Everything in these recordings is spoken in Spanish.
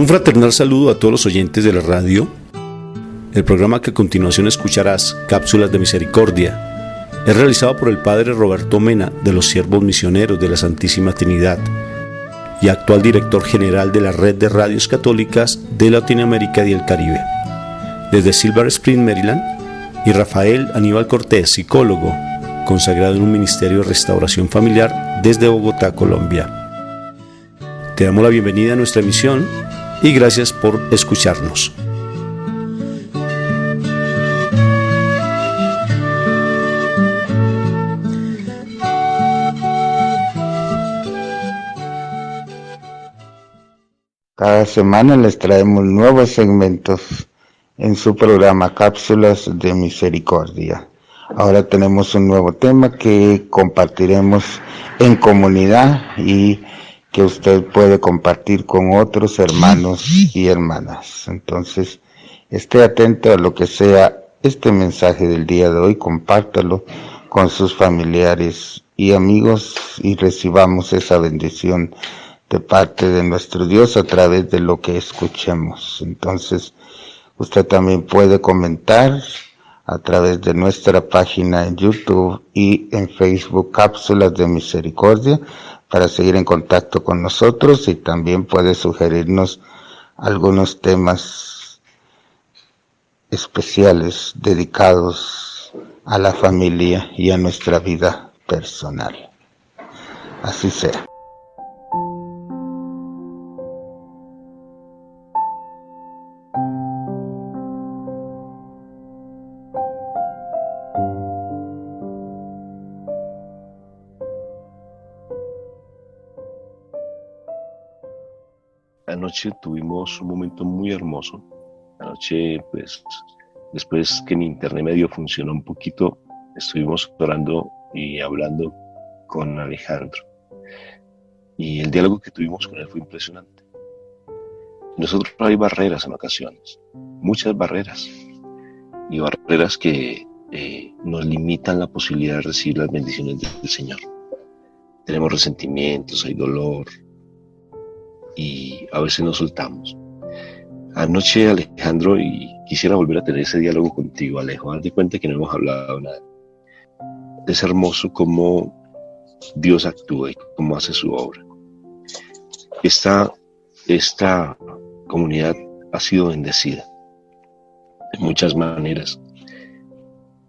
Un fraternal saludo a todos los oyentes de la radio. El programa que a continuación escucharás, Cápsulas de Misericordia, es realizado por el Padre Roberto Mena de los Siervos Misioneros de la Santísima Trinidad y actual director general de la Red de Radios Católicas de Latinoamérica y el Caribe. Desde Silver Spring, Maryland, y Rafael Aníbal Cortés, psicólogo, consagrado en un ministerio de restauración familiar desde Bogotá, Colombia. Te damos la bienvenida a nuestra emisión y gracias por escucharnos. Cada semana les traemos nuevos segmentos en su programa Cápsulas de Misericordia. Ahora tenemos un nuevo tema que compartiremos en comunidad y que usted puede compartir con otros hermanos y hermanas. Entonces, esté atento a lo que sea este mensaje del día de hoy, compártalo con sus familiares y amigos y recibamos esa bendición de parte de nuestro Dios a través de lo que escuchemos. Entonces, usted también puede comentar a través de nuestra página en YouTube y en Facebook, Cápsulas de Misericordia, para seguir en contacto con nosotros, y también puede sugerirnos algunos temas especiales dedicados a la familia y a nuestra vida personal. Así sea. Anoche tuvimos un momento muy hermoso. Anoche, pues, después que mi internet medio funcionó un poquito, estuvimos orando y hablando con Alejandro. Y el diálogo que tuvimos con él fue impresionante. Nosotros hay barreras en ocasiones, muchas barreras, y barreras que nos limitan la posibilidad de recibir las bendiciones del Señor. Tenemos resentimientos, hay dolor, y a veces nos soltamos. Anoche, Alejandro, y quisiera volver a tener ese diálogo contigo, Alejo. Haz de cuenta que no hemos hablado nada. Es hermoso cómo Dios actúa y cómo hace su obra. Esta comunidad ha sido bendecida de muchas maneras.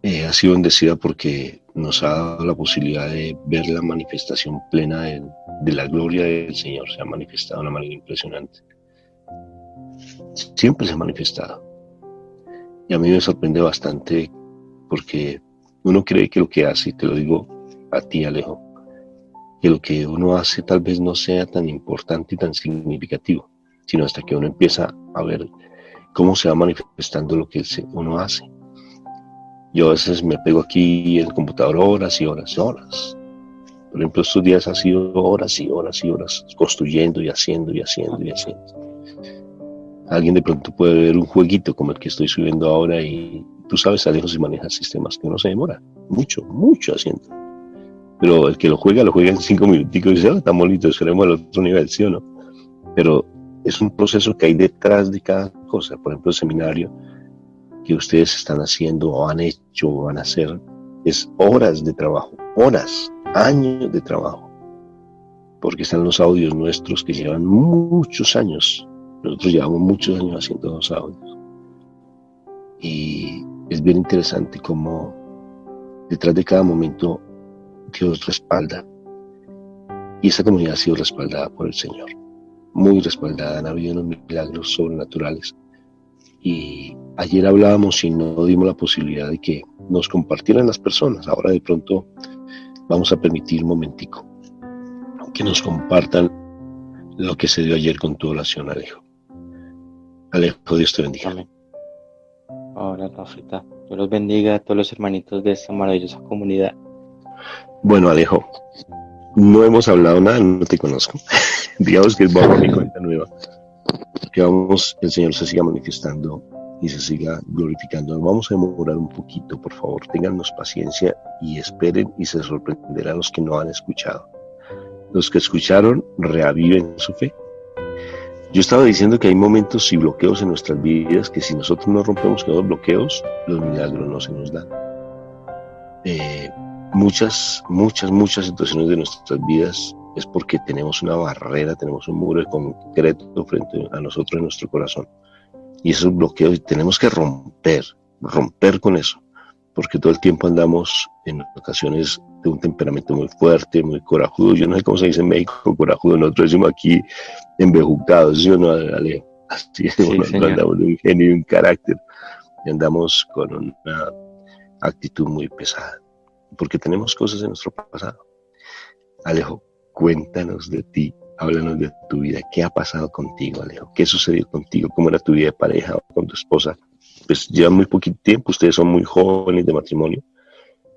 Ha sido bendecida porque nos ha dado la posibilidad de ver la manifestación plena de la gloria del Señor. Se ha manifestado de una manera impresionante. Siempre se ha manifestado. Y a mí me sorprende bastante porque uno cree que lo que hace, y te lo digo a ti, Alejo, que lo que uno hace tal vez no sea tan importante y tan significativo, sino hasta que uno empieza a ver cómo se va manifestando lo que uno hace. Yo a veces me pego aquí en el computador horas y horas y horas. Por ejemplo, estos días ha sido horas y horas y horas construyendo y haciendo y haciendo y haciendo. Alguien de pronto puede ver un jueguito como el que estoy subiendo ahora y tú sabes, Alejo, si manejas sistemas que uno se demora mucho haciendo. Pero el que lo juega en 5 minuticos y dice, está bonito, esperemos al otro nivel, ¿sí o no? Pero es un proceso que hay detrás de cada cosa. Por ejemplo, el seminario que ustedes están haciendo o han hecho o van a hacer es horas de trabajo, horas, años de trabajo, porque están los audios nuestros que llevan muchos años. Nosotros llevamos muchos años haciendo los audios y es bien interesante cómo detrás de cada momento Dios respalda, y esta comunidad ha sido respaldada por el Señor, muy respaldada. Han habido unos milagros sobrenaturales. Y ayer hablábamos y no dimos la posibilidad de que nos compartieran las personas. Ahora de pronto vamos a permitir un momentico que nos compartan lo que se dio ayer con tu oración, Alejo. Alejo, Dios te bendiga. Amén. Hola, Rafita. Dios los bendiga a todos los hermanitos de esta maravillosa comunidad. Bueno, Alejo, no hemos hablado nada, no te conozco. Digamos que vamos a mi cuenta nueva. Que el Señor se siga manifestando y se siga glorificando. Nos vamos a demorar un poquito, por favor, téngannos paciencia y esperen, y se sorprenderán los que no han escuchado. Los que escucharon reaviven su fe. Yo estaba diciendo que hay momentos y bloqueos en nuestras vidas que si nosotros no rompemos con los bloqueos, los milagros no se nos dan. Muchas situaciones de nuestras vidas es porque tenemos una barrera, tenemos un muro de concreto frente a nosotros en nuestro corazón. Y esos bloqueos tenemos que romper con eso, porque todo el tiempo andamos en ocasiones de un temperamento muy fuerte, muy corajudo. Yo no sé cómo se dice en México corajudo, nosotros decimos aquí embejucados, ¿sí o no, Alejo? Así es, Sí, nosotros andamos de un genio y un carácter, y andamos con una actitud muy pesada, porque tenemos cosas en nuestro pasado. Alejo, cuéntanos de ti, háblanos de tu vida, ¿qué ha pasado contigo, Alejo? ¿Qué sucedió contigo? ¿Cómo era tu vida de pareja o con tu esposa? Pues lleva muy poquito tiempo, ustedes son muy jóvenes de matrimonio,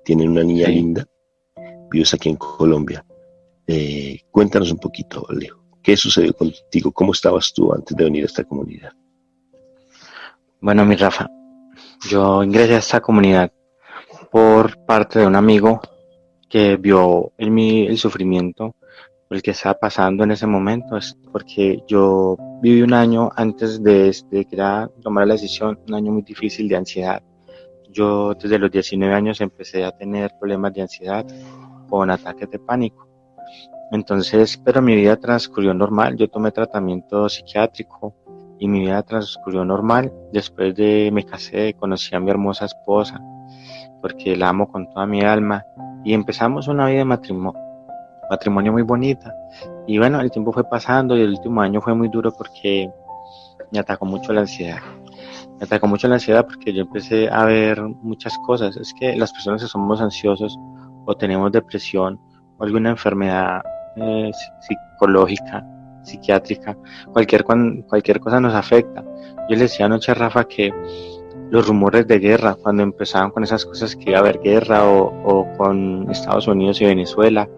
tienen una niña linda, vives aquí en Colombia. Cuéntanos un poquito, Alejo, ¿qué sucedió contigo? ¿Cómo estabas tú antes de venir a esta comunidad? Bueno, mi Rafa, yo ingresé a esta comunidad por parte de un amigo que vio en mí el sufrimiento por el que estaba pasando en ese momento, es porque yo viví un año antes de que ya tomara la decisión, un año muy difícil de ansiedad. Yo desde los 19 años empecé a tener problemas de ansiedad con ataques de pánico. Entonces, pero mi vida transcurrió normal, yo tomé tratamiento psiquiátrico y mi vida transcurrió normal. Después de me casé, conocí a mi hermosa esposa, porque la amo con toda mi alma, y empezamos una vida de matrimonio muy bonita. Y bueno, el tiempo fue pasando y el último año fue muy duro porque me atacó mucho la ansiedad. Me atacó mucho la ansiedad porque yo empecé a ver muchas cosas. Es que las personas que somos ansiosos o tenemos depresión o alguna enfermedad psicológica, psiquiátrica, cualquier cosa nos afecta. Yo le decía anoche a Rafa que los rumores de guerra, cuando empezaban con esas cosas que iba a haber guerra o con Estados Unidos y Venezuela,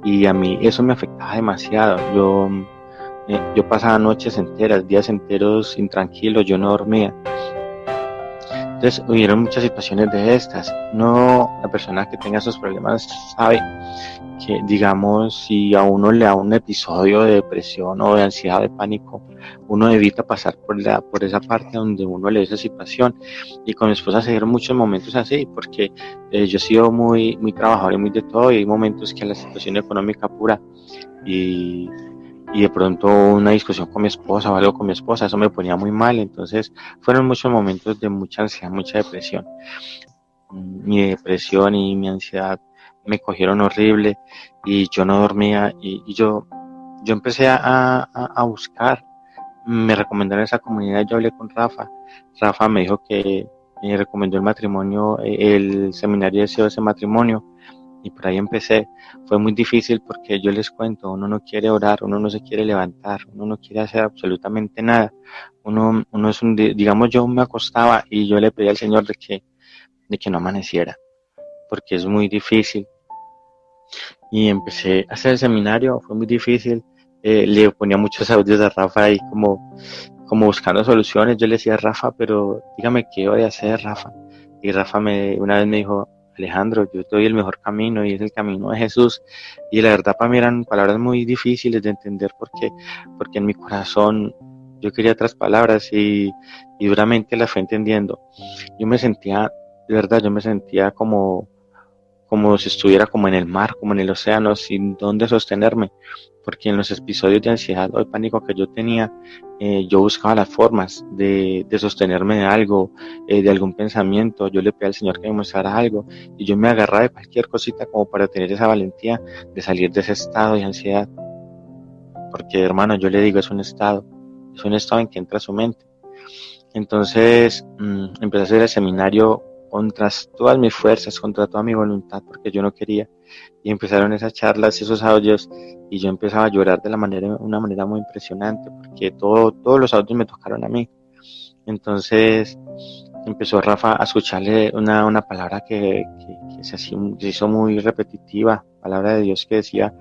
y a mí eso me afectaba demasiado. Yo pasaba noches enteras, días enteros intranquilos, yo no dormía. Entonces hubieron muchas situaciones de estas. La persona que tenga esos problemas sabe que, digamos, si a uno le da un episodio de depresión o de ansiedad, de pánico, uno evita pasar por esa parte donde uno le ve esa situación. Y con mi esposa se dieron muchos momentos así, porque yo he sido muy, muy trabajador y muy de todo, y hay momentos que la situación económica apura y de pronto una discusión con mi esposa o algo con mi esposa, eso me ponía muy mal. Entonces fueron muchos momentos de mucha ansiedad, mucha depresión. Mi depresión y mi ansiedad me cogieron horrible y yo no dormía, y yo empecé a buscar. Me recomendaron esa comunidad, yo hablé con Rafa me dijo que me recomendó el matrimonio, el seminario de ese matrimonio, y por ahí empecé. Fue muy difícil porque yo les cuento, uno no quiere orar, uno no se quiere levantar, uno no quiere hacer absolutamente nada. Uno es digamos, yo me acostaba y yo le pedía al Señor de que no amaneciera, porque es muy difícil. Y empecé a hacer el seminario, fue muy difícil. Le ponía muchos audios a Rafa ahí como buscando soluciones. Yo le decía a Rafa, pero dígame qué voy a hacer, Rafa. Y Rafa una vez me dijo, Alejandro, yo te doy el mejor camino y es el camino de Jesús. Y la verdad para mí eran palabras muy difíciles de entender porque en mi corazón yo quería otras palabras y duramente las fui entendiendo. Yo me sentía como si estuviera como en el mar, como en el océano, sin dónde sostenerme, porque en los episodios de ansiedad o de pánico que yo tenía, yo buscaba las formas de sostenerme de algo, de algún pensamiento. Yo le pedía al Señor que me mostrara algo y yo me agarraba de cualquier cosita como para tener esa valentía de salir de ese estado de ansiedad, porque hermano, yo le digo, es un estado en que entra su mente. Entonces empecé a hacer el seminario contra todas mis fuerzas, contra toda mi voluntad, porque yo no quería, y empezaron esas charlas, esos audios, y yo empezaba a llorar de una manera muy impresionante, porque todos los audios me tocaron a mí. Entonces empezó Rafa a escucharle una palabra que se hizo muy repetitiva, palabra de Dios que decía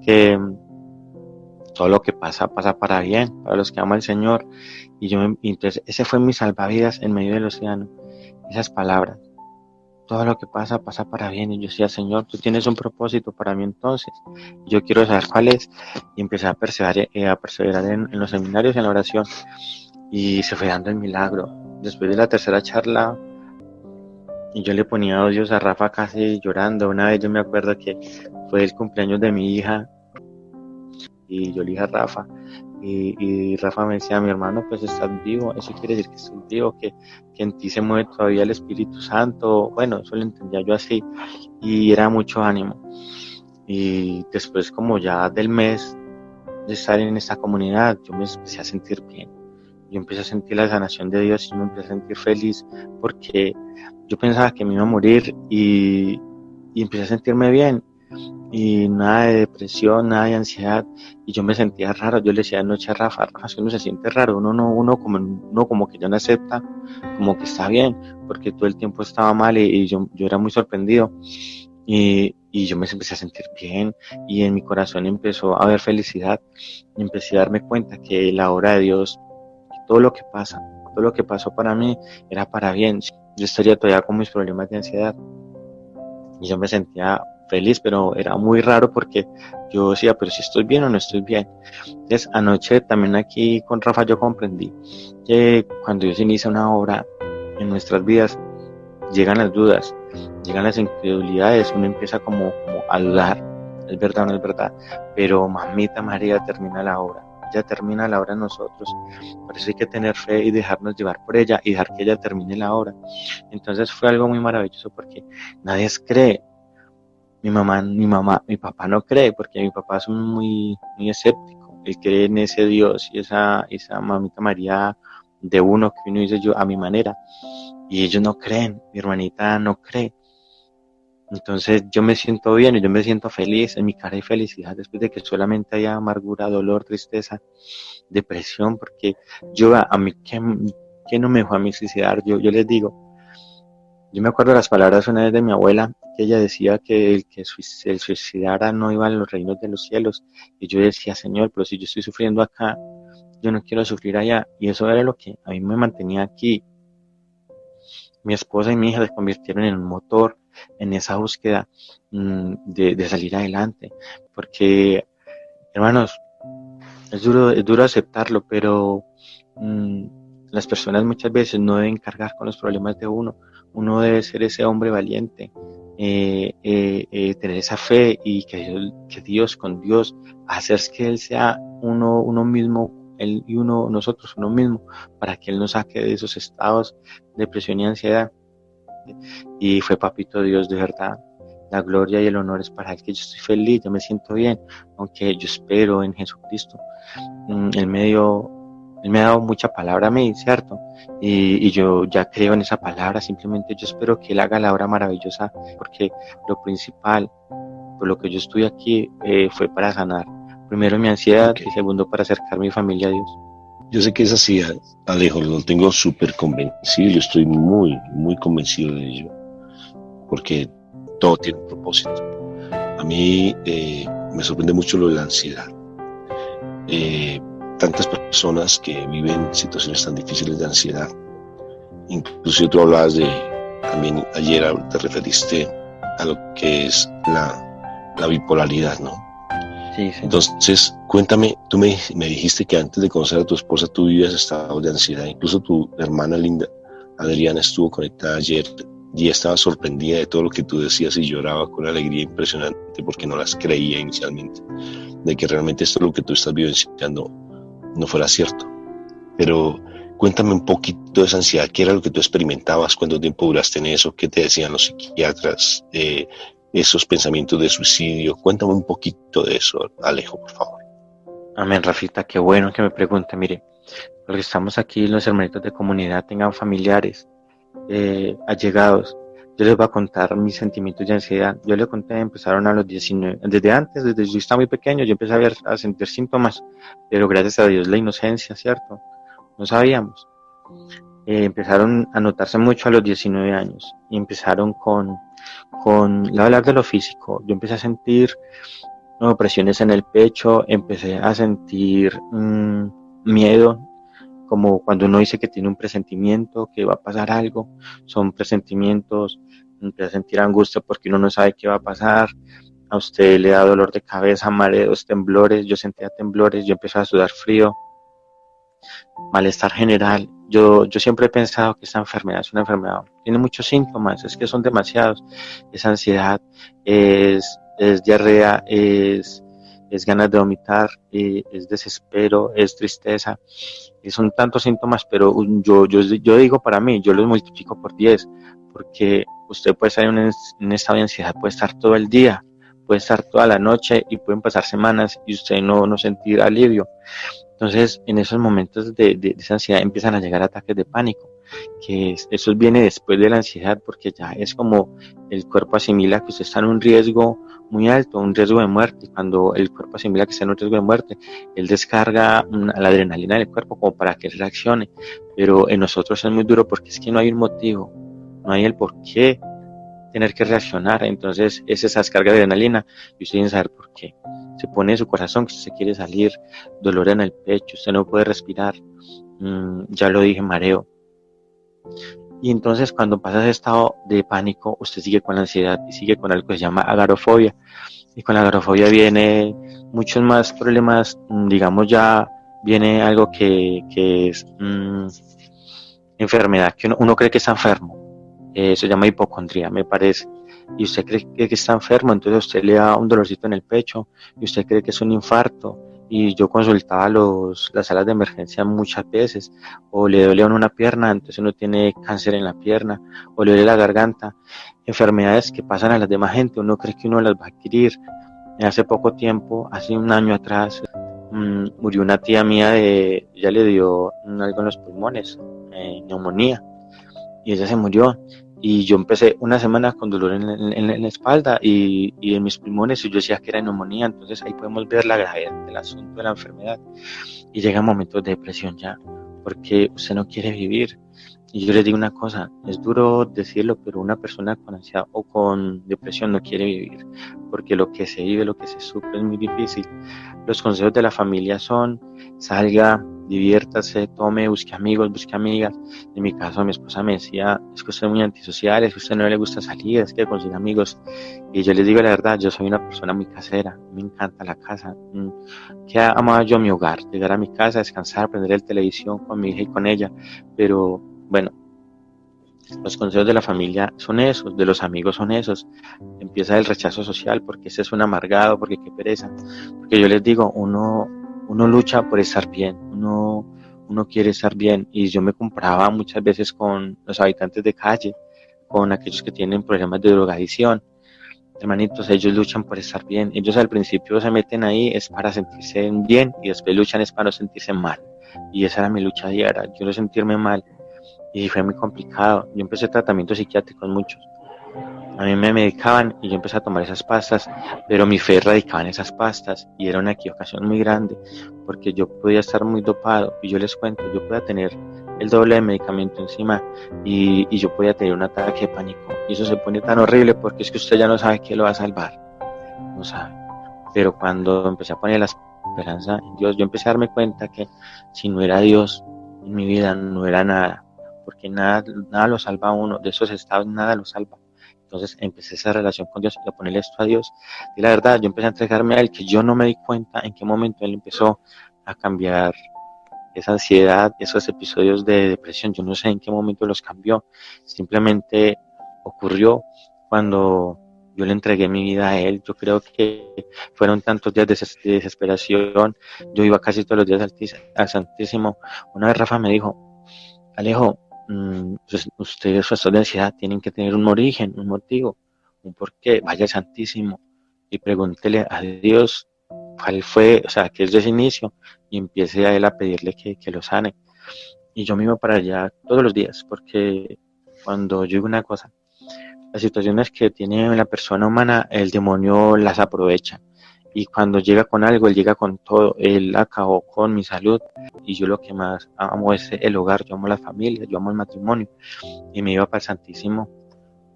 que todo lo que pasa para bien, para los que aman al Señor. Y entonces ese fue mi salvavidas en medio del océano, esas palabras. todo lo que pasa, pasa para bien. Y yo decía, Señor, tú tienes un propósito para mí entonces. Yo quiero saber cuál es. Y empecé a perseverar en los seminarios, en la oración. Y se fue dando el milagro. Después de la tercera charla, y yo le ponía audios a Rafa casi llorando. Una vez yo me acuerdo que fue el cumpleaños de mi hija. Y yo le dije a Rafa, y Rafa me decía, mi hermano, pues estás vivo, eso quiere decir que estoy vivo, que en ti se mueve todavía el Espíritu Santo. Bueno, eso lo entendía yo así, y era mucho ánimo. Y después, como ya del mes de estar en esta comunidad, yo me empecé a sentir bien. Yo empecé a sentir la sanación de Dios y me empecé a sentir feliz, porque yo pensaba que me iba a morir, y empecé a sentirme bien. Y nada de depresión, nada de ansiedad, y yo me sentía raro. Yo le decía anoche a Rafa, si uno se siente raro, uno como que ya no acepta, como que está bien, porque todo el tiempo estaba mal, y yo era muy sorprendido, y yo me empecé a sentir bien, y en mi corazón empezó a haber felicidad, y empecé a darme cuenta que la obra de Dios, todo lo que pasó para mí, era para bien. Yo estaría todavía con mis problemas de ansiedad, y yo me sentía feliz, pero era muy raro, porque yo decía, pero si estoy bien o no estoy bien. Entonces, anoche también aquí con Rafa yo comprendí que cuando Dios inicia una obra en nuestras vidas, llegan las dudas, llegan las incredulidades, uno empieza como a dudar, es verdad o no es verdad, pero mamita María termina la obra. Ella termina la obra en nosotros, por eso hay que tener fe y dejarnos llevar por ella, y dejar que ella termine la obra. Entonces fue algo muy maravilloso, porque nadie cree. Mi papá no cree, porque mi papá es muy, muy escéptico. Él cree en ese Dios y esa mamita María de uno, que uno dice yo a mi manera. Y ellos no creen, mi hermanita no cree. Entonces yo me siento bien y yo me siento feliz, en mi cara hay felicidad, después de que solamente haya amargura, dolor, tristeza, depresión, porque yo a mí, ¿qué no me dejó a mí suicidar? Yo les digo, yo me acuerdo las palabras una vez de mi abuela, que ella decía que el que se suicidara no iba a los reinos de los cielos, y yo decía, Señor, pero si yo estoy sufriendo acá, yo no quiero sufrir allá, y eso era lo que a mí me mantenía aquí. Mi esposa y mi hija se convirtieron en un motor en esa búsqueda de salir adelante, porque, hermanos, es duro aceptarlo, pero las personas muchas veces no deben cargar con los problemas de uno. Uno debe ser ese hombre valiente, tener esa fe, y que Dios, con Dios, hacer que Él sea uno mismo, Él y nosotros uno mismo, para que Él nos saque de esos estados de depresión y ansiedad. Y fue Papito Dios, de verdad. La gloria y el honor es para Él, que yo estoy feliz, yo me siento bien, aunque yo espero en Jesucristo. Él me ha dado mucha palabra a mí, ¿cierto? Y yo ya creo en esa palabra, simplemente yo espero que Él haga la obra maravillosa, porque lo principal, por lo que yo estoy aquí, fue para sanar. Primero mi ansiedad, y segundo para acercar mi familia a Dios. Yo sé que es así, Alejo, lo tengo súper convencido, yo estoy muy, muy convencido de ello, porque todo tiene un propósito. A mí me sorprende mucho lo de la ansiedad. Tantas personas que viven situaciones tan difíciles de ansiedad. Incluso tú hablabas también ayer te referiste a lo que es la bipolaridad, ¿no? Sí, sí. Entonces, cuéntame, tú me dijiste que antes de conocer a tu esposa tú vivías estados de ansiedad. Incluso tu hermana linda, Adriana, estuvo conectada ayer y estaba sorprendida de todo lo que tú decías, y lloraba con una alegría impresionante, porque no las creía inicialmente, de que realmente esto, lo que tú estás vivenciando, no fuera cierto. Pero cuéntame un poquito de esa ansiedad. ¿Qué era lo que tú experimentabas? ¿Cuánto tiempo duraste en eso? ¿Qué te decían los psiquiatras? Esos pensamientos de suicidio. Cuéntame un poquito de eso, Alejo, por favor. Amén, Rafita, qué bueno que me pregunte. Mire, los que estamos aquí, los hermanitos de comunidad, tengan familiares, allegados. Yo les voy a contar mis sentimientos de ansiedad. Yo les conté, empezaron a los 19, desde antes, desde yo estaba muy pequeño, yo empecé a sentir síntomas, pero gracias a Dios la inocencia, ¿cierto? No sabíamos. Empezaron a notarse mucho a los 19 años, y empezaron con hablar de lo físico. Yo empecé a sentir presiones en el pecho, empecé a sentir miedo, como cuando uno dice que tiene un presentimiento, que va a pasar algo. Son presentimientos, empieza a sentir angustia porque uno no sabe qué va a pasar, a usted le da dolor de cabeza, mareos, temblores, yo sentía temblores, yo empecé a sudar frío, malestar general. Yo siempre he pensado que esta enfermedad es una enfermedad, tiene muchos síntomas, es que son demasiados, es ansiedad, es diarrea, es ganas de vomitar, es desespero, es tristeza, y son tantos síntomas, pero yo digo para mí, yo los multiplico por 10, porque usted puede estar en un estado de ansiedad, puede estar todo el día, puede estar toda la noche y pueden pasar semanas y usted no sentir alivio. Entonces, en esos momentos de esa ansiedad empiezan a llegar ataques de pánico, eso viene después de la ansiedad, porque ya es como el cuerpo asimila que usted está en un riesgo muy alto, un riesgo de muerte. Cuando el cuerpo asimila que está en un riesgo de muerte, él descarga la adrenalina del cuerpo como para que él reaccione, pero en nosotros es muy duro porque es que no hay un motivo, no hay el por qué tener que reaccionar. Entonces es esa descarga de adrenalina y usted tiene que saber por qué. Se pone en su corazón que usted quiere salir, dolor en el pecho, usted no puede respirar, ya lo dije, mareo. Y entonces cuando pasa ese estado de pánico, usted sigue con la ansiedad y sigue con algo que se llama agorafobia. Y con la agorafobia viene muchos más problemas, digamos ya viene algo que es enfermedad, que uno cree que está enfermo, se llama hipocondría, me parece. Y usted cree que está enfermo, entonces usted le da un dolorcito en el pecho y usted cree que es un infarto. Y yo consultaba las salas de emergencia muchas veces, o le duele a uno una pierna, entonces uno tiene cáncer en la pierna, o le duele la garganta, enfermedades que pasan a las demás gente, uno cree que uno las va a adquirir. Hace poco tiempo, hace un año atrás, murió una tía mía, ella le dio algo en los pulmones, neumonía, y ella se murió. Y yo empecé una semana con dolor en la espalda y en mis pulmones, y yo decía que era neumonía. Entonces ahí podemos ver la gravedad del asunto de la enfermedad. Y llegan momentos de depresión ya, porque usted no quiere vivir. Y yo les digo una cosa, es duro decirlo, pero una persona con ansiedad o con depresión no quiere vivir, porque lo que se vive, lo que se sufre es muy difícil. Los consejos de la familia son: salga, diviértase, tome, busque amigos, busque amigas. En mi caso, mi esposa me decía: es que usted es muy antisocial, es que a usted no le gusta salir, es que consigue amigos. Y yo les digo la verdad, yo soy una persona muy casera, me encanta la casa. Que amaba yo mi hogar, llegar a mi casa, descansar, prender el televisión con mi hija y con ella. Pero bueno, los consejos de la familia son esos, de los amigos son esos. Empieza el rechazo social, porque ese es un amargado, porque qué pereza. Porque yo les digo, uno lucha por estar bien, uno quiere estar bien. Y yo me comparaba muchas veces con los habitantes de calle, con aquellos que tienen problemas de drogadicción. Hermanitos, ellos luchan por estar bien. Ellos al principio se meten ahí es para sentirse bien, y después luchan es para no sentirse mal. Y esa era mi lucha diaria, yo no sentirme mal. Y fue muy complicado. Yo empecé tratamientos psiquiátricos muchos. A mí me medicaban y yo empecé a tomar esas pastas, pero mi fe radicaba en esas pastas y era una equivocación muy grande, porque yo podía estar muy dopado. Y yo les cuento, yo podía tener el doble de medicamento encima y yo podía tener un ataque de pánico. Y eso se pone tan horrible porque es que usted ya no sabe qué lo va a salvar. No sabe. Pero cuando empecé a poner la esperanza en Dios, yo empecé a darme cuenta que si no era Dios en mi vida, no era nada. Porque nada lo salva a uno, de esos estados nada lo salva. Entonces empecé esa relación con Dios y a ponerle esto a Dios. Y la verdad, yo empecé a entregarme a Él, que yo no me di cuenta en qué momento Él empezó a cambiar esa ansiedad, esos episodios de depresión. Yo no sé en qué momento los cambió. Simplemente ocurrió cuando yo le entregué mi vida a Él. Yo creo que fueron tantos días de desesperación. Yo iba casi todos los días al Santísimo. Una vez Rafa me dijo: Alejo, ustedes, su estado de ansiedad, tienen que tener un origen, un motivo, un porqué. Vaya al Santísimo y pregúntele a Dios cuál fue, o sea, qué es de ese inicio, y empiece a Él a pedirle que lo sane. Y yo me iba para allá todos los días, porque cuando yo digo una cosa, las situaciones que tiene la persona humana, el demonio las aprovecha. Y cuando llega con algo, Él llega con todo. Él acabó con mi salud. Y yo lo que más amo es el hogar. Yo amo la familia, yo amo el matrimonio. Y me iba para el Santísimo.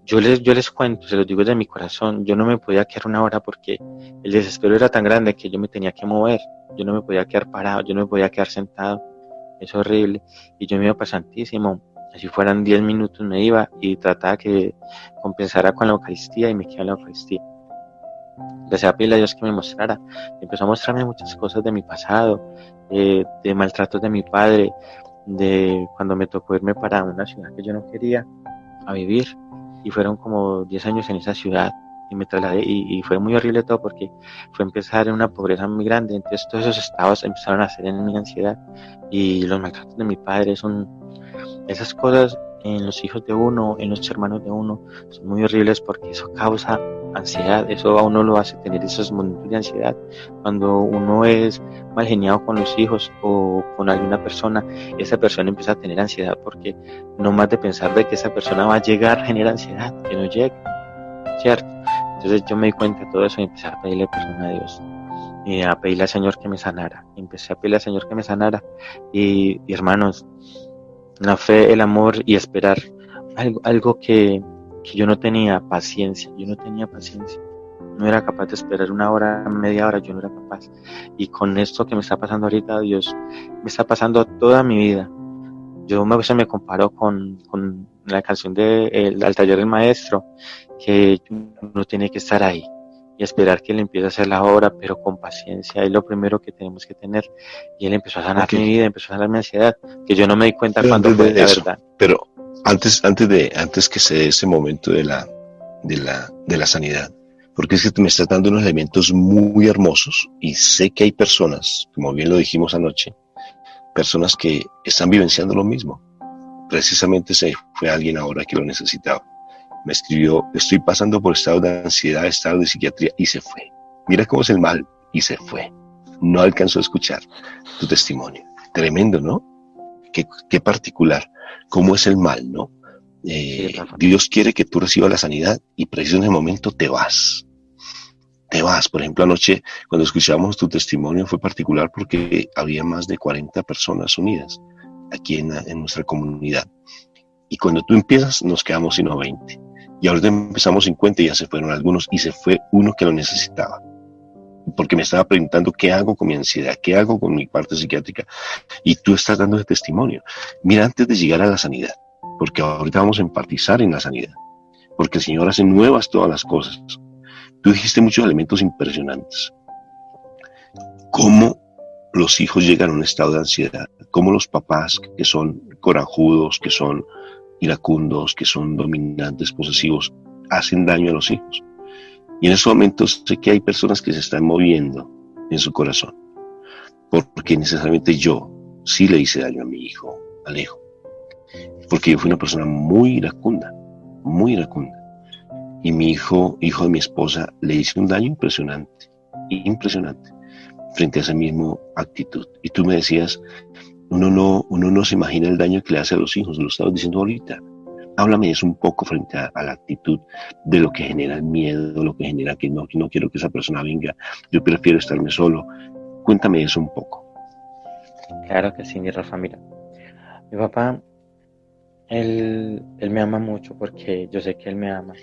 Yo les cuento, se los digo desde mi corazón. Yo no me podía quedar una hora porque el desespero era tan grande que yo me tenía que mover. Yo no me podía quedar parado, yo no me podía quedar sentado. Es horrible. Y yo me iba para el Santísimo. Así fueran 10 minutos me iba y trataba que compensara con la Eucaristía y me quedaba en la Eucaristía. Empecé a pedirle a Dios que me mostrara. Empezó a mostrarme muchas cosas de mi pasado, de maltratos de mi padre, de cuando me tocó irme para una ciudad que yo no quería a vivir. Y fueron como 10 años en esa ciudad y me trasladé y fue muy horrible todo porque fue empezar en una pobreza muy grande. Entonces todos esos estados empezaron a hacer en mi ansiedad y los maltratos de mi padre son esas cosas en los hijos de uno, en los hermanos de uno, son muy horribles porque eso causa ansiedad, eso a uno lo hace tener esos momentos de ansiedad. Cuando uno es mal geniado con los hijos o con alguna persona, esa persona empieza a tener ansiedad porque no más de pensar de que esa persona va a llegar genera ansiedad, que no llegue, ¿cierto? Entonces yo me di cuenta de todo eso y empecé a pedirle perdón a Dios y a pedirle al Señor que me sanara. Empecé a pedirle al Señor que me sanara y hermanos, la fe, el amor y esperar. Algo que yo no tenía paciencia. No era capaz de esperar una hora, media hora, yo no era capaz. Y con esto que me está pasando ahorita, Dios, me está pasando toda mi vida. Yo a veces me comparo con la canción de Al taller del maestro, que uno tiene que estar ahí y esperar que Él empiece a hacer la obra, pero con paciencia, es lo primero que tenemos que tener. Y Él empezó a sanar mi vida, empezó a sanar mi ansiedad, que yo no me di cuenta cuando fue la verdad. Pero antes que se dé ese momento de la sanidad, porque es que te me estás dando unos elementos muy hermosos y sé que hay personas, como bien lo dijimos anoche, personas que están vivenciando lo mismo. Precisamente fue alguien ahora que lo necesitaba. Me escribió: estoy pasando por estado de ansiedad, estado de psiquiatría, y se fue. Mira cómo es el mal, y se fue. No alcanzó a escuchar tu testimonio. Tremendo, ¿no? Qué particular. Cómo es el mal, ¿no? Dios quiere que tú recibas la sanidad y precisamente en ese momento te vas. Por ejemplo, anoche cuando escuchamos tu testimonio fue particular porque había más de 40 personas unidas aquí en nuestra comunidad. Y cuando tú empiezas, nos quedamos sino 20. Y ahorita empezamos 50 y ya se fueron algunos y se fue uno que lo necesitaba. Porque me estaba preguntando qué hago con mi ansiedad, qué hago con mi parte psiquiátrica. Y tú estás dando ese testimonio. Mira, antes de llegar a la sanidad, porque ahorita vamos a enfatizar en la sanidad, porque el Señor hace nuevas todas las cosas. Tú dijiste muchos elementos impresionantes. Cómo los hijos llegan a un estado de ansiedad, cómo los papás que son corajudos, que son iracundos, que son dominantes, posesivos, hacen daño a los hijos. Y en estos momentos sé que hay personas que se están moviendo en su corazón, porque necesariamente yo sí le hice daño a mi hijo, Alejo, porque yo fui una persona muy iracunda, y mi hijo de mi esposa, le hice un daño impresionante, frente a esa misma actitud. Y tú me decías, uno no se imagina el daño que le hace a los hijos, lo estabas diciendo ahorita. Háblame de eso un poco frente a la actitud de lo que genera el miedo, lo que genera que no quiero que esa persona venga, yo prefiero estarme solo. Cuéntame eso un poco. Claro que sí, mi Rafa, mira. Mi papá, él me ama mucho porque yo sé que él me ama,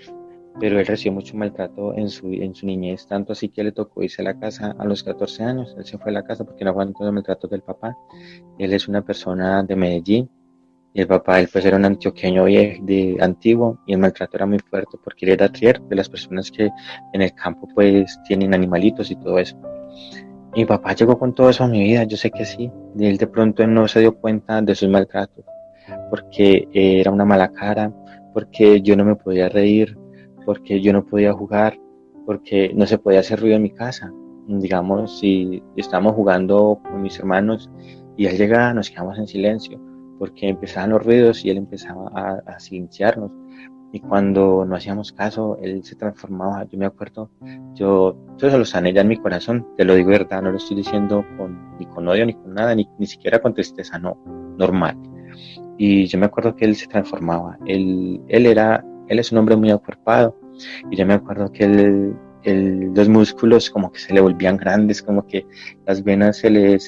pero él recibió mucho maltrato en su niñez, tanto así que le tocó irse a la casa a los 14 años. Él se fue a la casa porque no aguantó el maltrato del papá. Él es una persona de Medellín y el papá, él pues era un antioqueño antiguo, y el maltrato era muy fuerte porque él era trier, de las personas que en el campo pues tienen animalitos y todo eso. Mi papá llegó con todo eso a mi vida, yo sé que sí. Y él de pronto no se dio cuenta de sus maltratos porque era una mala cara, porque yo no me podía reír, porque yo no podía jugar, porque no se podía hacer ruido en mi casa. Digamos, si estábamos jugando con mis hermanos y él llegaba, nos quedamos en silencio, porque empezaban los ruidos y él empezaba a silenciarnos. Y cuando no hacíamos caso, él se transformaba. Yo me acuerdo, yo se lo sané ya en mi corazón, te lo digo de verdad, no lo estoy diciendo ni con odio, ni con nada, ni siquiera con tristeza, no, normal. Y yo me acuerdo que él se transformaba, él es un hombre muy acuerpado, y yo me acuerdo que los músculos como que se le volvían grandes, como que las venas se le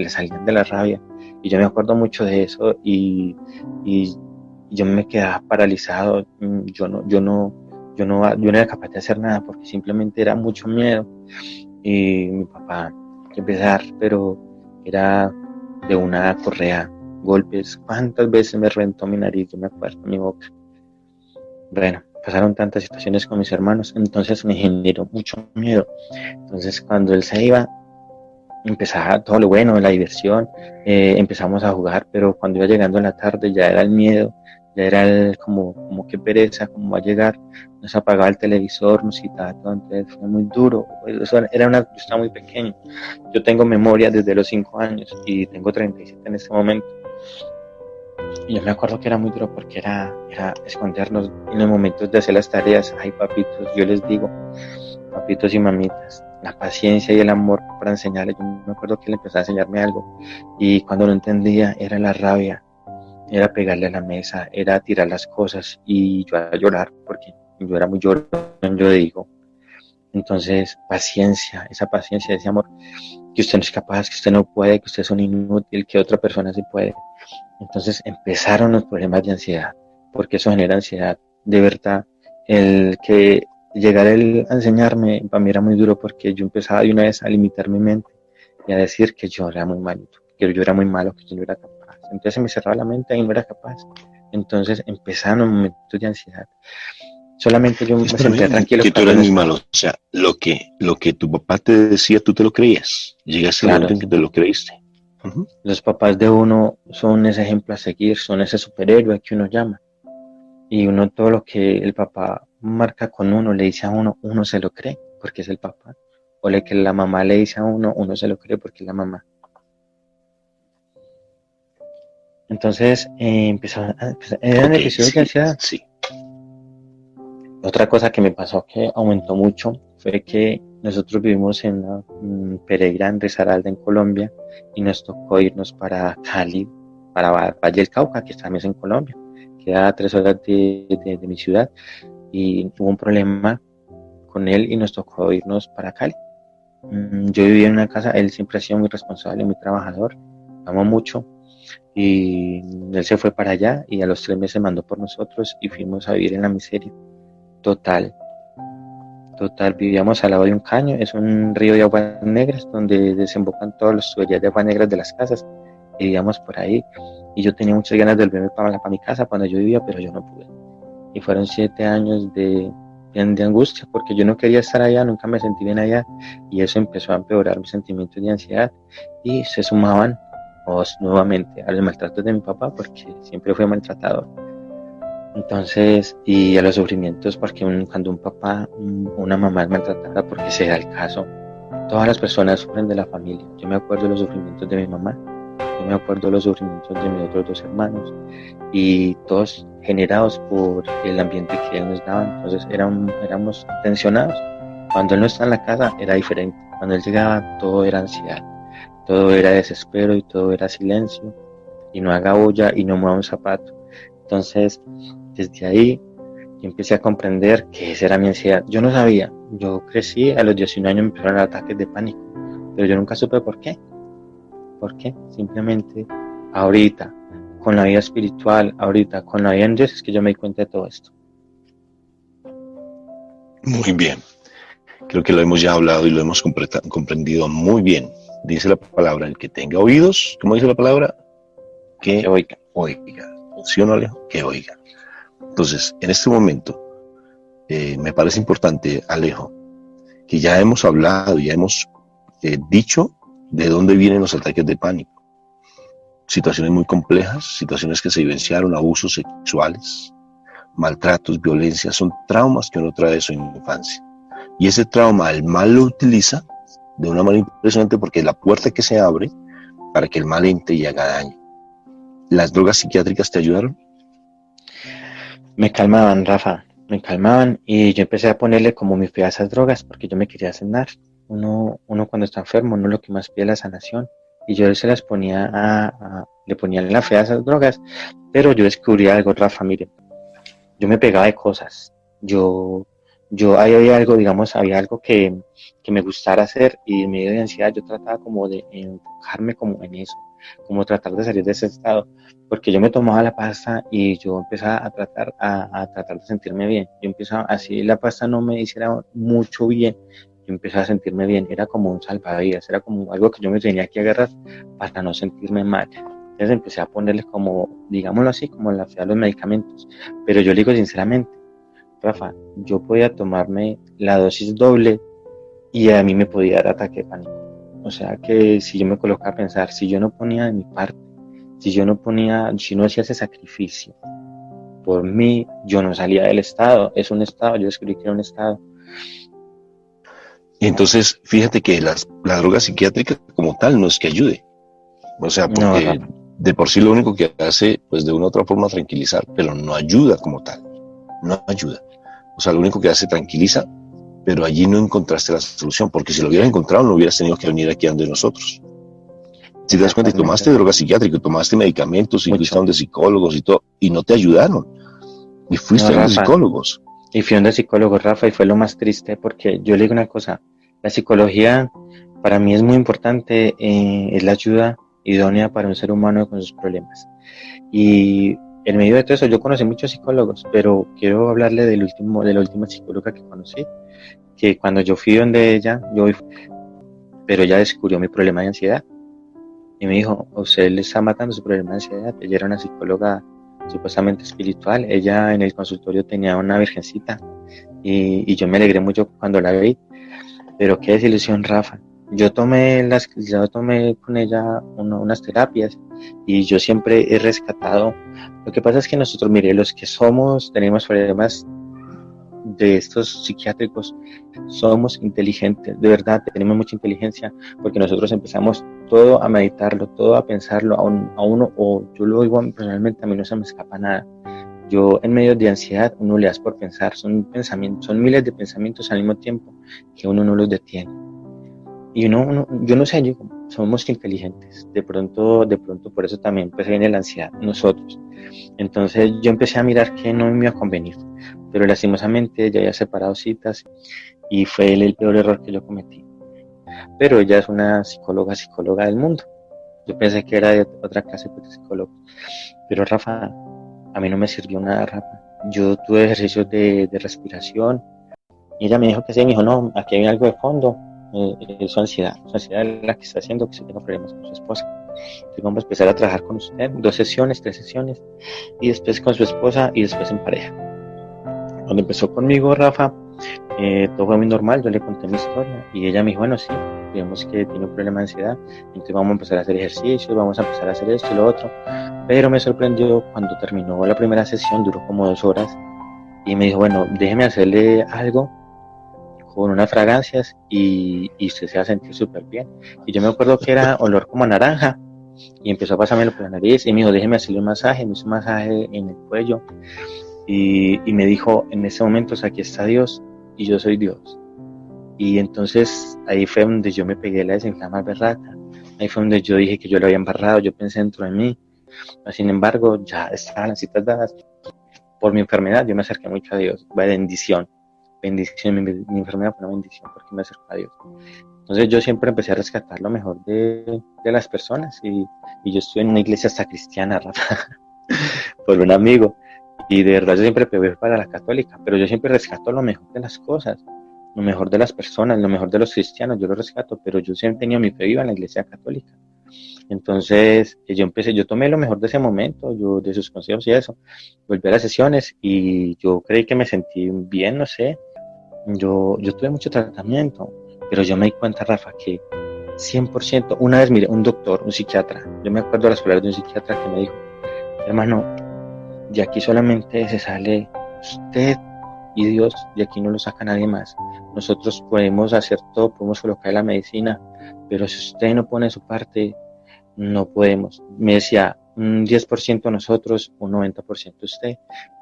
salían de la rabia, y yo me acuerdo mucho de eso, y yo me quedaba paralizado. Yo no era capaz de hacer nada porque simplemente era mucho miedo. Y mi papá empezó a dar, pero era de una correa golpes. ¿Cuántas veces me reventó mi nariz? Yo me acuerdo, mi boca. Bueno, pasaron tantas situaciones con mis hermanos, entonces me generó mucho miedo. Entonces cuando él se iba, empezaba todo lo bueno, la diversión, empezamos a jugar, pero cuando iba llegando en la tarde ya era el miedo, ya era como qué pereza, cómo va a llegar, nos apagaba el televisor, nos quitaba todo, entonces fue muy duro. Yo estaba muy pequeño, yo tengo memoria desde los 5 años y tengo 37 en este momento. Y yo me acuerdo que era muy duro porque era escondernos en los momentos de hacer las tareas. Ay, papitos, yo les digo, papitos y mamitas, la paciencia y el amor para enseñarle. Yo me acuerdo que él empezó a enseñarme algo y cuando no entendía era la rabia, era pegarle a la mesa, era tirar las cosas y yo a llorar porque yo era muy llorón, yo digo. Entonces, paciencia, esa paciencia, ese amor, que usted no es capaz, que usted no puede, que usted es un inútil, que otra persona sí puede. Entonces empezaron los problemas de ansiedad, porque eso genera ansiedad. De verdad, el que llegara él a enseñarme, para mí era muy duro porque yo empezaba de una vez a limitar mi mente y a decir que yo era muy malito, que yo era muy malo, que yo no era capaz. Entonces se me cerraba la mente y no era capaz. Entonces empezaron los momentos de ansiedad. Solamente yo me sentía tranquilo. Que tú eras muy malo. O sea, lo que tu papá te decía, tú te lo creías. Llegaste al momento en que te lo creíste. Uh-huh. Los papás de uno son ese ejemplo a seguir, son ese superhéroe que uno llama. Y uno todo lo que el papá marca con uno, le dice a uno, uno se lo cree porque es el papá. O lo que la mamá le dice a uno, uno se lo cree porque es la mamá. Entonces eran episodios de ansiedad. Sí. Otra cosa que me pasó que aumentó mucho fue que nosotros vivimos en Pereira, en Risaralda, en Colombia, y nos tocó irnos para Cali, para Valle del Cauca, que también es en Colombia, queda a 3 horas de mi ciudad, y hubo un problema con él y nos tocó irnos para Cali. Yo vivía en una casa, él siempre ha sido muy responsable, muy trabajador, amo mucho, y él se fue para allá y a los 3 meses mandó por nosotros y fuimos a vivir en la miseria. Total, vivíamos al lado de un caño, es un río de aguas negras donde desembocan todas las tuberías de aguas negras de las casas y vivíamos por ahí y yo tenía muchas ganas de volverme para mi casa cuando yo vivía, pero yo no pude y fueron 7 años de angustia porque yo no quería estar allá, nunca me sentí bien allá y eso empezó a empeorar mis sentimientos de ansiedad y se sumaban nuevamente a los maltratos de mi papá porque siempre fue maltratador. Entonces, y a los sufrimientos, porque cuando un papá, una mamá es maltratada, porque se da el caso, todas las personas sufren de la familia. Yo me acuerdo de los sufrimientos de mi mamá, yo me acuerdo de los sufrimientos de mis otros 2 hermanos, y todos generados por el ambiente que él nos daba. Entonces éramos tensionados. Cuando él no estaba en la casa era diferente. Cuando él llegaba todo era ansiedad, todo era desespero y todo era silencio, y no haga bulla y no mueva un zapato. Entonces, desde ahí yo empecé a comprender que esa era mi ansiedad. Yo no sabía, yo crecí, a los 19 años me empezaron ataques de pánico, pero yo nunca supe por qué. ¿Por qué? Simplemente ahorita, con la vida espiritual, ahorita, con la vida en Dios, es que yo me di cuenta de todo esto. Muy bien. Creo que lo hemos ya hablado y lo hemos comprendido muy bien. Dice la palabra, el que tenga oídos, ¿cómo dice la palabra? Que oiga. ¿Sí o no, Alejo? Que oiga. Entonces, en este momento, me parece importante, Alejo, que ya hemos hablado, ya hemos dicho de dónde vienen los ataques de pánico. Situaciones muy complejas, situaciones que se vivenciaron, abusos sexuales, maltratos, violencia, son traumas que uno trae de su infancia. Y ese trauma el mal lo utiliza de una manera impresionante porque es la puerta que se abre para que el mal entre y haga daño. ¿Las drogas psiquiátricas te ayudaron? Me calmaban, Rafa, me calmaban y yo empecé a ponerle como mi fe a esas drogas porque yo me quería sanar. Uno cuando está enfermo, uno lo que más pide es la sanación y yo se las ponía le ponía la fe a esas drogas, pero yo descubrí algo, Rafa, mire, yo me pegaba de cosas, yo ahí había algo, digamos, había algo que me gustara hacer y en medio de ansiedad yo trataba como de enfocarme como en eso, como tratar de salir de ese estado, porque yo me tomaba la pasta y yo empezaba a tratar de sentirme bien. Yo empezaba, así la pasta no me hiciera mucho bien, yo empezaba a sentirme bien, era como un salvavidas, era como algo que yo me tenía que agarrar para no sentirme mal. Entonces empecé a ponerle como, digámoslo así, como la fe a los medicamentos. Pero yo le digo sinceramente, Rafa, yo podía tomarme la dosis doble y a mí me podía dar ataque de pánico. O sea que si yo me colocaba a pensar, si yo no ponía de mi parte, si no hacía ese sacrificio por mí, yo no salía del estado. Es un estado, yo descubrí que era un estado. Y entonces, fíjate que la droga psiquiátrica como tal no es que ayude. O sea, porque de por sí lo único que hace, pues de una u otra forma tranquilizar, pero no ayuda como tal. No ayuda. O sea, lo único que hace tranquiliza, pero allí no encontraste la solución, porque si lo hubieras encontrado no hubieras tenido que venir aquí donde nosotros. Si te das cuenta, y tomaste droga psiquiátrica, tomaste medicamentos, y fuiste a donde psicólogos y todo, y no te ayudaron. Y fuiste a donde psicólogos. Y fui a donde psicólogos, Rafa, y fue lo más triste, porque yo le digo una cosa, la psicología para mí es muy importante, es la ayuda idónea para un ser humano con sus problemas. Y en medio de todo eso yo conocí muchos psicólogos, pero quiero hablarle de la última psicóloga que conocí, que cuando yo fui donde ella, pero ella descubrió mi problema de ansiedad. Y me dijo, usted le está matando su problema de ansiedad. Ella era una psicóloga supuestamente espiritual. Ella en el consultorio tenía una virgencita y yo me alegré mucho cuando la vi. Pero qué desilusión, Rafa. Yo tomé con ella unas terapias y yo siempre he rescatado. Lo que pasa es que nosotros, mire, los que tenemos problemas de estos psiquiátricos, somos inteligentes, de verdad, tenemos mucha inteligencia, porque nosotros empezamos todo a meditarlo, todo a pensarlo, a uno, o yo lo digo personalmente, a mí no se me escapa nada. Yo en medio de ansiedad, uno le das por pensar, son miles de pensamientos al mismo tiempo que uno no los detiene. Y yo no sé, somos inteligentes, de pronto por eso también pues viene la ansiedad, nosotros. Entonces yo empecé a mirar que no me iba a convenir, pero lastimosamente ya había separado citas y fue el peor error que yo cometí. Pero ella es una psicóloga del mundo. Yo pensé que era de otra clase de psicólogo. Pero Rafa, a mí no me sirvió nada, Rafa. Yo tuve ejercicios de respiración y ella me dijo que sí, me dijo, no, aquí hay algo de fondo. Su ansiedad es la que está haciendo que se tenga problemas con su esposa. Entonces vamos a empezar a trabajar con usted 2 sesiones, 3 sesiones y después con su esposa y después en pareja. Cuando empezó conmigo, Rafa, todo fue muy normal. Yo le conté mi historia y ella me dijo, bueno, sí, vemos que tiene un problema de ansiedad, entonces vamos a empezar a hacer ejercicio, vamos a empezar a hacer esto y lo otro. Pero me sorprendió cuando terminó la primera sesión, duró como 2 horas y me dijo, bueno, déjeme hacerle algo con unas fragancias y usted se va a sentir súper bien. Y yo me acuerdo que era olor como a naranja y empezó a pasármelo por la nariz y me dijo, déjeme hacerle un masaje. Me hizo un masaje en el cuello y me dijo, en ese momento, aquí está Dios y yo soy Dios. Y entonces ahí fue donde yo me pegué la desenflama berraca. Ahí fue donde yo dije que yo lo había embarrado, yo pensé dentro de mí. Sin embargo, ya estaban las citas dadas. Por mi enfermedad yo me acerqué mucho a Dios, bendición, mi enfermedad fue una bendición porque me acercó a Dios. Entonces yo siempre empecé a rescatar lo mejor de las personas y yo estuve en una iglesia hasta cristiana, Rafa, por un amigo, y de verdad yo siempre pegué para la católica, pero yo siempre rescato lo mejor de las cosas, lo mejor de las personas, lo mejor de los cristianos, yo lo rescato, pero yo siempre tenía mi fe viva en la iglesia católica. Entonces yo tomé lo mejor de ese momento, de sus consejos y eso, volví a las sesiones y yo creí que me sentí bien, no sé, yo tuve mucho tratamiento, pero yo me di cuenta, Rafa, que 100%, una vez miré un doctor, un psiquiatra, yo me acuerdo de las palabras de un psiquiatra que me dijo, hermano, de aquí solamente se sale usted y Dios, de aquí no lo saca nadie más. Nosotros podemos hacer todo, podemos colocar la medicina, pero si usted no pone su parte, no podemos. Me decía, un 10% nosotros, un 90% usted.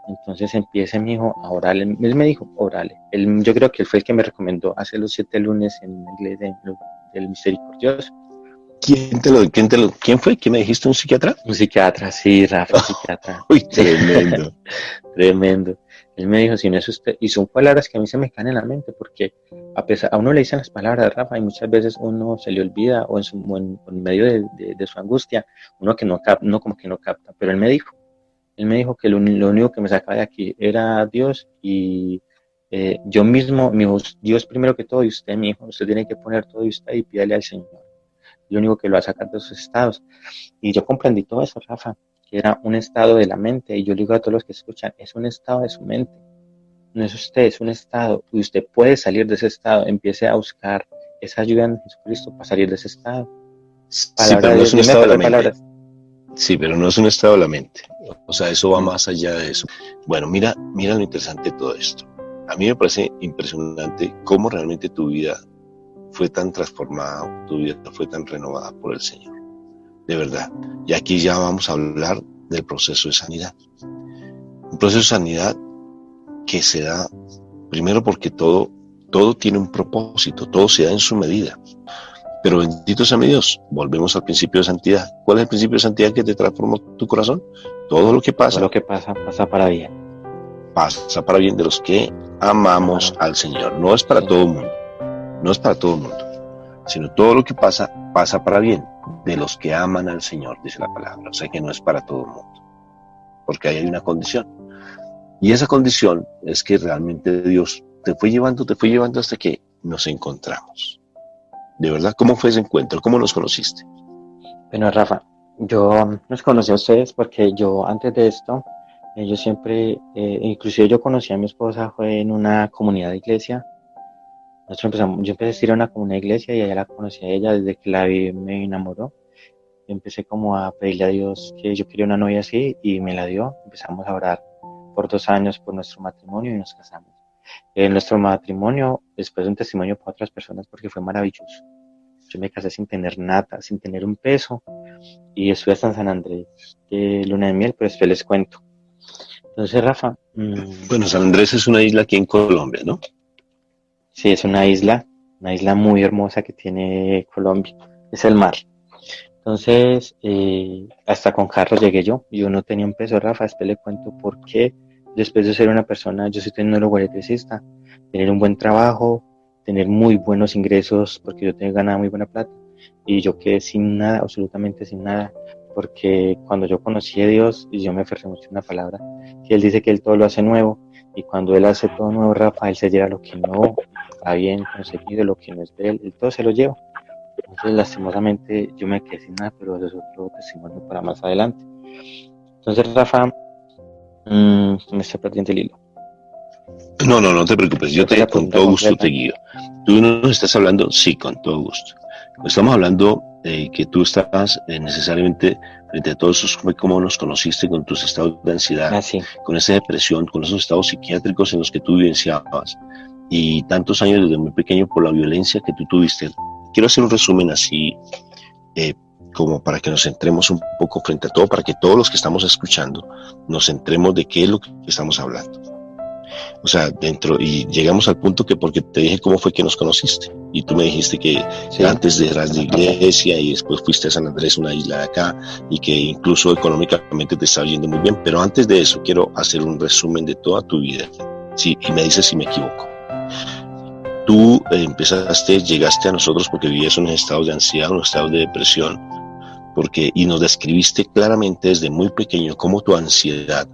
Entonces empiece, mi hijo, a orarle. Él me dijo, orale. Yo creo que él fue el que me recomendó hacer los 7 lunes en la iglesia del Misericordioso. ¿Quién fue? ¿Quién me dijiste? ¿Un psiquiatra? Un psiquiatra, sí, Rafa, un psiquiatra. Uy, tremendo. Tremendo. Él me dijo, si no es usted, y son palabras que a mí se me caen en la mente, porque a uno le dicen las palabras, Rafa, y muchas veces uno se le olvida, o en medio de su angustia, uno como que no capta, pero él me dijo que lo único que me sacaba de aquí era Dios, y yo mismo, mi hijo, Dios primero que todo, y usted, mi hijo, usted tiene que poner todo de usted y pídale al Señor. lo único que lo va a sacar de esos estados. Y yo comprendí todo eso, Rafa, que era un estado de la mente, y yo le digo a todos los que escuchan, es un estado de su mente, no es usted, es un estado, y usted puede salir de ese estado, empiece a buscar esa ayuda en Jesucristo para salir de ese estado. Sí, pero no es un Dime estado de la cuatro mente. palabras. Sí, pero no es un estado de la mente. O sea, eso va más allá de eso. Bueno, mira lo interesante de todo esto. A mí me parece impresionante cómo realmente tu vida fue tan transformada, tu vida fue tan renovada por el Señor. De verdad. Y aquí ya vamos a hablar del proceso de sanidad. Un proceso de sanidad que se da primero porque todo tiene un propósito, todo se da en su medida. Pero bendito sea mi Dios, volvemos al principio de santidad. ¿Cuál es el principio de santidad que te transformó tu corazón? Todo lo que Todo pasa, lo que pasa, pasa para bien. pasa para bien de los que amamos al Señor. No es para todo el mundo, no es para todo el mundo, sino todo lo que pasa, pasa para bien de los que aman al Señor, dice la palabra. O sea que no es para todo el mundo, porque ahí hay una condición. Y esa condición es que realmente Dios te fue llevando hasta que nos encontramos. De verdad, ¿cómo fue ese encuentro? ¿Cómo nos conociste? Bueno, Rafa, yo los conocí a ustedes porque yo antes de esto, yo siempre, inclusive yo conocí a mi esposa, fue en una comunidad de iglesia. Yo empecé a ir a una comunidad de iglesia y allá la conocí a ella, desde que la vi me enamoró. Yo empecé como a pedirle a Dios que yo quería una novia así y me la dio. Empezamos a orar por 2 años por nuestro matrimonio y nos casamos. En nuestro matrimonio, después de un testimonio para otras personas, porque fue maravilloso. Yo me casé sin tener nada, sin tener un peso, y estuve hasta en San Andrés, luna de miel, pero después les cuento. Entonces, Rafa... Bueno, San Andrés es una isla aquí en Colombia, ¿no? Sí, es una isla muy hermosa que tiene Colombia, es el mar. Entonces, hasta con carro llegué yo no tenía un peso, Rafa, después le cuento por qué. Después de ser una persona, yo soy tecnólogo electricista, tener un buen trabajo, tener muy buenos ingresos, porque yo tengo ganado muy buena plata, y yo quedé sin nada, absolutamente sin nada, porque cuando yo conocí a Dios, y yo me aferré mucho a una palabra, que Él dice que Él todo lo hace nuevo, y cuando Él hace todo nuevo, Rafa, Él se lleva lo que no está bien conseguido, lo que no es de Él todo se lo lleva. Entonces, lastimosamente, yo me quedé sin nada, pero eso es otro testimonio para más adelante. Entonces, Rafa, me estoy perdiendo el hilo. No te preocupes, yo con todo gusto te guío. Tú nos estás hablando, sí, con todo gusto. Estamos hablando de que tú estabas necesariamente frente a todos esos, cómo nos conociste con tus estados de ansiedad, sí. Con esa depresión, con esos estados psiquiátricos en los que tú vivenciabas y tantos años desde muy pequeño por la violencia que tú tuviste. Quiero hacer un resumen así, como para que nos centremos un poco frente a todo, para que todos los que estamos escuchando nos centremos de qué es lo que estamos hablando. O sea, y llegamos al punto que porque te dije cómo fue que nos conociste, y tú me dijiste que sí, antes eras de iglesia y después fuiste a San Andrés, una isla de acá, y que incluso económicamente te estaba yendo muy bien, pero antes de eso quiero hacer un resumen de toda tu vida, sí, y me dices si me equivoco. Tú llegaste a nosotros porque vivías unos estados de ansiedad, unos estados de depresión, y nos describiste claramente desde muy pequeño cómo tu ansiedad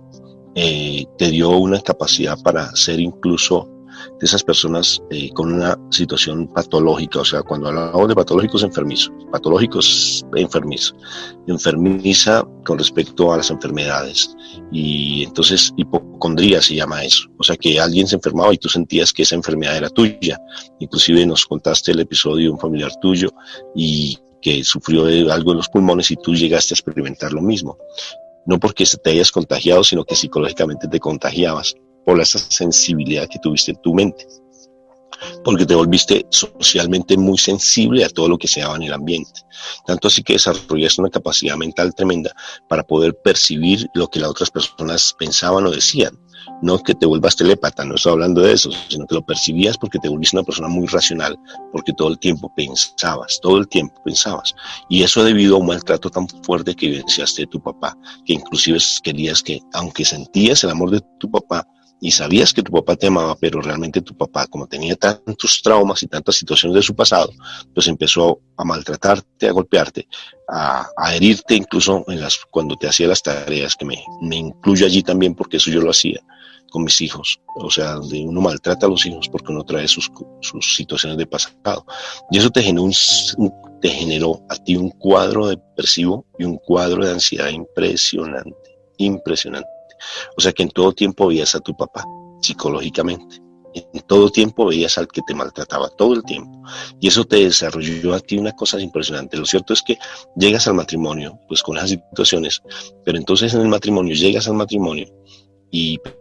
te dio una capacidad para ser incluso de esas personas con una situación patológica. O sea, cuando hablamos de patológicos, enfermiza con respecto a las enfermedades, y entonces hipocondría se llama eso. O sea, que alguien se enfermaba y tú sentías que esa enfermedad era tuya. Inclusive nos contaste el episodio de un familiar tuyo y que sufrió algo en los pulmones y tú llegaste a experimentar lo mismo. No porque te hayas contagiado, sino que psicológicamente te contagiabas por esa sensibilidad que tuviste en tu mente, porque te volviste socialmente muy sensible a todo lo que se daba en el ambiente, tanto así que desarrollaste una capacidad mental tremenda para poder percibir lo que las otras personas pensaban o decían. No que te vuelvas telépata, no estoy hablando de eso, sino que lo percibías porque te volviste una persona muy racional, porque todo el tiempo pensabas, y eso debido a un maltrato tan fuerte que vivenciaste de tu papá, que inclusive querías que, aunque sentías el amor de tu papá y sabías que tu papá te amaba, pero realmente tu papá, como tenía tantos traumas y tantas situaciones de su pasado, pues empezó a maltratarte, a golpearte, a herirte incluso cuando te hacía las tareas, que me incluyo allí también porque eso yo lo hacía con mis hijos. O sea, donde uno maltrata a los hijos porque uno trae sus situaciones de pasado, y eso te generó te generó a ti un cuadro depresivo y un cuadro de ansiedad impresionante, impresionante. O sea que en todo tiempo veías a tu papá, psicológicamente. En todo tiempo veías al que te maltrataba, todo el tiempo. Y eso te desarrolló a ti una cosa impresionante. Lo cierto es que llegas al matrimonio, pues con esas situaciones, pero entonces en el matrimonio, llegas al matrimonio,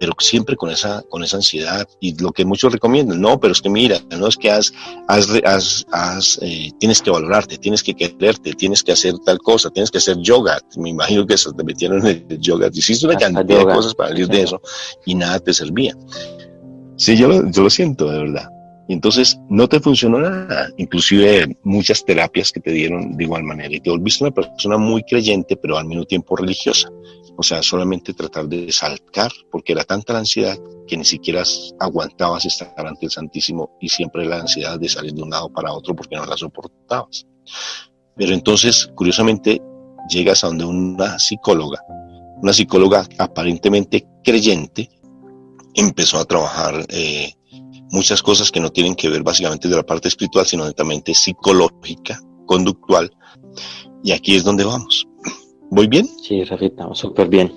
pero siempre con esa ansiedad, y lo que muchos recomiendan, no, pero es que mira, no es que tienes que valorarte, tienes que quererte, tienes que hacer tal cosa, tienes que hacer yoga. Me imagino que te metieron en el yoga, hiciste una cantidad de cosas para salir de eso y nada te servía. Sí, yo lo siento, de verdad. Y entonces no te funcionó nada, inclusive muchas terapias que te dieron de igual manera, y te volviste una persona muy creyente, pero al mismo tiempo religiosa. O sea, solamente tratar de saltar, porque era tanta la ansiedad que ni siquiera aguantabas estar ante el Santísimo, y siempre la ansiedad de salir de un lado para otro porque no la soportabas. Pero entonces, curiosamente, llegas a donde una psicóloga aparentemente creyente, empezó a trabajar muchas cosas que no tienen que ver básicamente de la parte espiritual, sino netamente psicológica, conductual, y aquí es donde vamos. ¿Voy bien? Sí, Rafita, súper bien.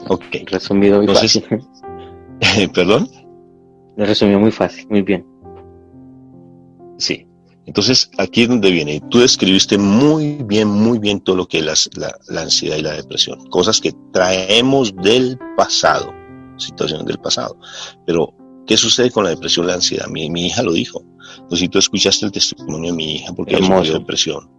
Ok. Resumido muy fácil. ¿Perdón? Lo resumió muy fácil, muy bien. Sí. Entonces, aquí es donde viene. Tú describiste muy bien todo lo que es la ansiedad y la depresión. Cosas que traemos del pasado, situaciones del pasado. Pero, ¿qué sucede con la depresión y la ansiedad? Mi hija lo dijo. Entonces, si tú escuchaste el testimonio de mi hija, porque ella sufrió depresión,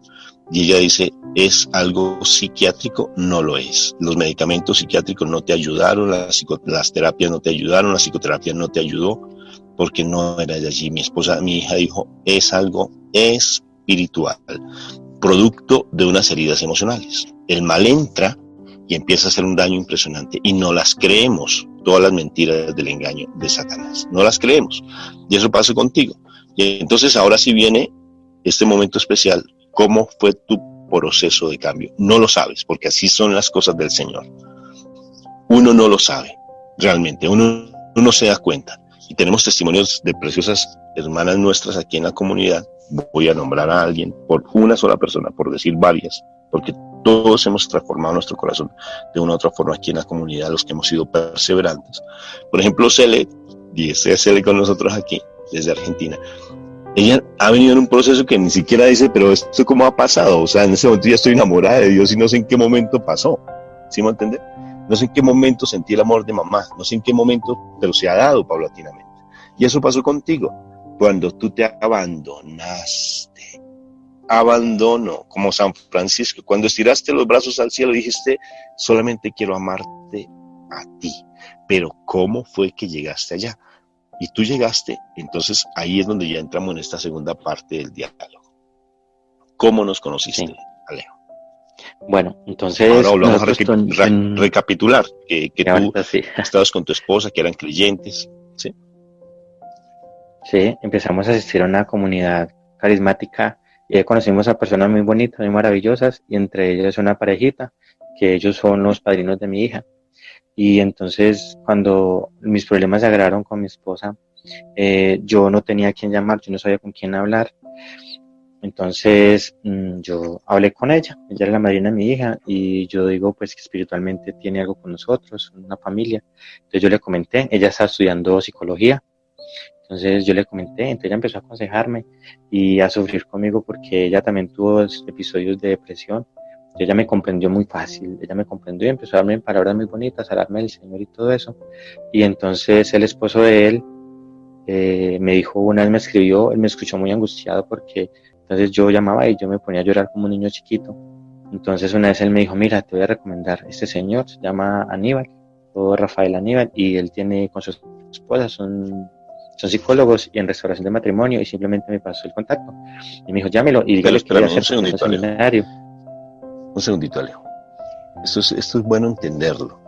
y ella dice, ¿es algo psiquiátrico? No lo es. Los medicamentos psiquiátricos no te ayudaron, las terapias no te ayudaron, la psicoterapia no te ayudó, porque no era de allí. Mi hija dijo, es algo espiritual, producto de unas heridas emocionales. El mal entra y empieza a hacer un daño impresionante, y no las creemos, todas las mentiras del engaño de Satanás, no las creemos, y eso pasa contigo. Y entonces ahora sí viene este momento especial. ¿Cómo fue tu proceso de cambio? No lo sabes, porque así son las cosas del Señor. Uno no lo sabe, realmente, uno no se da cuenta. Y tenemos testimonios de preciosas hermanas nuestras aquí en la comunidad. Voy a nombrar a alguien, por una sola persona, por decir varias, porque todos hemos transformado nuestro corazón de una u otra forma aquí en la comunidad, los que hemos sido perseverantes. Por ejemplo, Cele, y está Cele con nosotros aquí, desde Argentina. Ella ha venido en un proceso que ni siquiera dice, pero esto cómo ha pasado. O sea, en ese momento ya estoy enamorada de Dios y no sé en qué momento pasó. ¿Sí me entiende? No sé en qué momento sentí el amor de mamá, no sé en qué momento, pero se ha dado paulatinamente. Y eso pasó contigo, cuando tú te abandonaste. Abandono, como San Francisco, cuando estiraste los brazos al cielo, dijiste, solamente quiero amarte a ti. Pero ¿cómo fue que llegaste allá? Y tú llegaste, entonces ahí es donde ya entramos en esta segunda parte del diálogo. ¿Cómo nos conociste, sí, Alejo? Bueno, entonces... Ahora volvamos a recapitular, que tú sí, estabas con tu esposa, que eran creyentes, ¿sí? Sí, empezamos a asistir a una comunidad carismática y conocimos a personas muy bonitas, muy maravillosas, y entre ellas una parejita, que ellos son los padrinos de mi hija. Y entonces cuando mis problemas se agravaron con mi esposa, yo no tenía a quién llamar, yo no sabía con quién hablar. Entonces yo hablé con ella es la madrina de mi hija, y yo digo pues que espiritualmente tiene algo con nosotros, una familia. Entonces yo le comenté, ella está estudiando psicología, entonces yo le comenté, entonces ella empezó a aconsejarme y a sufrir conmigo porque ella también tuvo episodios de depresión. Ella me comprendió muy fácil, ella me comprendió y empezó a darme palabras muy bonitas, a hablarme del Señor y todo eso. Y entonces el esposo de él me dijo, una vez me escribió, él me escuchó muy angustiado porque entonces yo llamaba y yo me ponía a llorar como un niño chiquito. Entonces una vez él me dijo, mira, te voy a recomendar, este señor se llama Aníbal, o Rafael Aníbal, y él tiene con su esposa, son psicólogos y en restauración de matrimonio, y simplemente me pasó el contacto. Y me dijo, llámelo y dígale que voy a hacer un seminario. Un segundito, Alejo. Esto es bueno entenderlo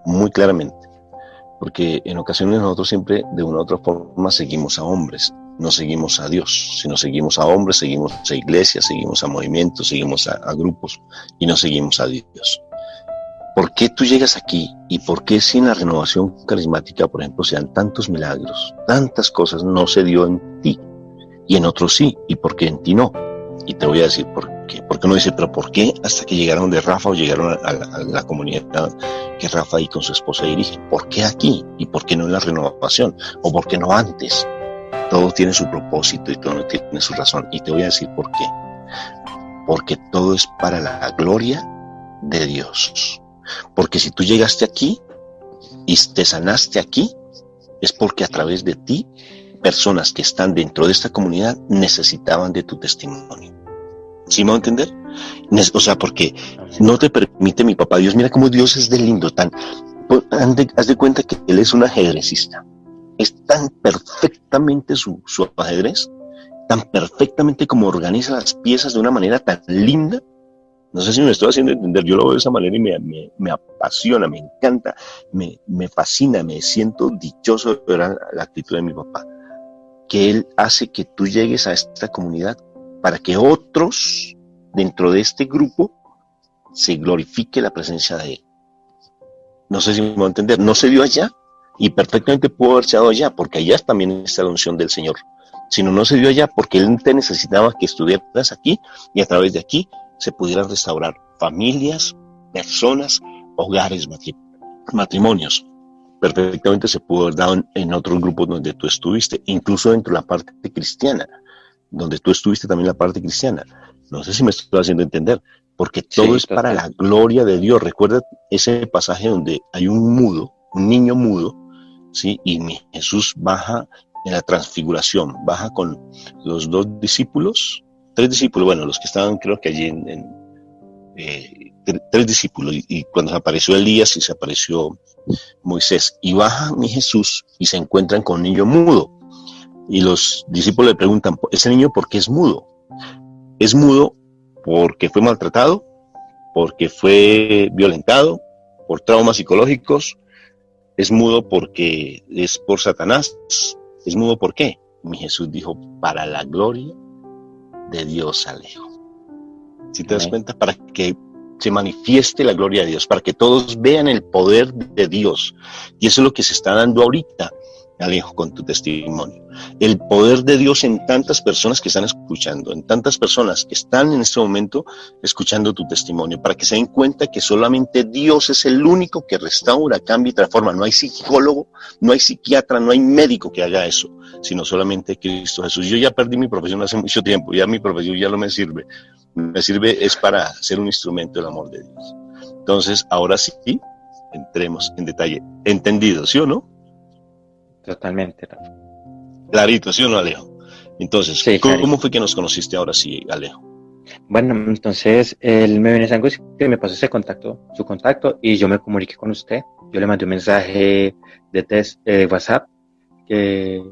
muy claramente, porque en ocasiones nosotros siempre de una u otra forma seguimos a hombres, no seguimos a Dios, sino seguimos a hombres, seguimos a iglesias, seguimos a movimientos, seguimos a grupos y no seguimos a Dios. ¿Por qué tú llegas aquí y por qué si en la renovación carismática, por ejemplo, se dan tantos milagros, tantas cosas no se dio en ti y en otros sí, y por qué en ti no? Y te voy a decir por qué. Porque uno dice, pero ¿por qué? Hasta que llegaron de Rafa o llegaron a la comunidad que Rafa y con su esposa dirigen. ¿Por qué aquí? ¿Y por qué no en la renovación? ¿O por qué no antes? Todo tiene su propósito y todo tiene su razón. Y te voy a decir por qué. Porque todo es para la gloria de Dios. Porque si tú llegaste aquí y te sanaste aquí, es porque a través de ti, personas que están dentro de esta comunidad necesitaban de tu testimonio. ¿Sí me va a entender? O sea, porque no te permite mi papá Dios. Mira cómo Dios es de lindo. Haz de cuenta que Él es un ajedrecista. Es tan perfectamente su ajedrez, tan perfectamente como organiza las piezas de una manera tan linda. No sé si me estoy haciendo entender. Yo lo veo de esa manera y me apasiona, me encanta, me fascina, me siento dichoso de ver la actitud de mi papá. Que Él hace que tú llegues a esta comunidad para que otros dentro de este grupo se glorifique la presencia de Él. No sé si me va a entender. No se dio allá y perfectamente pudo haberse dado allá, porque allá también está la unción del Señor. Sino no se dio allá porque Él te necesitaba que estuvieras aquí y a través de aquí se pudieran restaurar familias, personas, hogares, matrimonios. Perfectamente se pudo haber dado en otros grupos donde tú estuviste, incluso dentro de la parte cristiana, donde tú estuviste también la parte cristiana. No sé si me estoy haciendo entender, porque todo es para la gloria de Dios. Recuerda ese pasaje donde hay un niño mudo, ¿sí? Y Jesús baja en la transfiguración, baja con los 3 discípulos, bueno, los que estaban creo que allí 3 discípulos, y cuando se apareció Elías y se apareció Moisés, y baja mi Jesús y se encuentran con un niño mudo, y los discípulos le preguntan, ¿ese niño por qué es mudo? ¿Es mudo porque fue maltratado? ¿Porque fue violentado? ¿Por traumas psicológicos? ¿Es mudo porque es por Satanás? ¿Es mudo por qué? Mi Jesús dijo, para la gloria de Dios, Alejo. Si te das cuenta, para que se manifieste la gloria de Dios, para que todos vean el poder de Dios. Y eso es lo que se está dando ahorita, Alejo, con tu testimonio. El poder de Dios en tantas personas que están escuchando, en tantas personas que están en este momento escuchando tu testimonio, para que se den cuenta que solamente Dios es el único que restaura, cambia y transforma. No hay psicólogo, no hay psiquiatra, no hay médico que haga eso, sino solamente Cristo Jesús. Yo ya perdí mi profesión hace mucho tiempo, ya mi profesión ya no me sirve. Me sirve es para ser un instrumento del amor de Dios. Entonces, ahora sí, entremos en detalle. ¿Entendido, sí o no? Totalmente, Rafa. Clarito, ¿sí o no, Alejo? Entonces, Sí, ¿cómo fue que nos conociste ahora sí, Alejo? Bueno, entonces él me viene algo que me pasó su contacto, y yo me comuniqué con usted. Yo le mandé un mensaje de WhatsApp que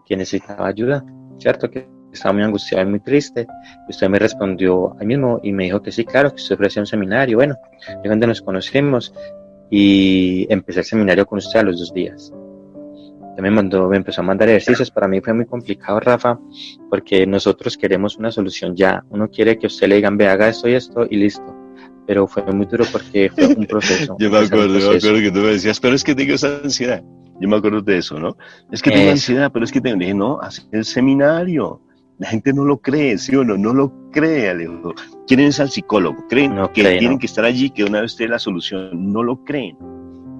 necesitaba ayuda, ¿cierto? Que estaba muy angustiado y muy triste. Y usted me respondió ahí mismo y me dijo que sí, claro, que usted ofrecía un seminario. Bueno, de donde nos conocimos y empecé el seminario con usted a los 2 días. Me empezó a mandar ejercicios. Para mí fue muy complicado, Rafa, porque nosotros queremos una solución ya. Uno quiere que usted le digan, ve, haga esto y esto y listo. Pero fue muy duro porque fue un proceso. Yo me acuerdo que tú me decías, pero es que tengo esa ansiedad. Yo me acuerdo de eso, ¿no? Es que tengo ansiedad, pero es que tengo... Dije, no, haz el seminario. La gente no lo cree, ¿sí o no? No lo cree, Alejo. Quieren es al psicólogo. Creen tienen que estar allí, que una vez esté la solución. No lo creen.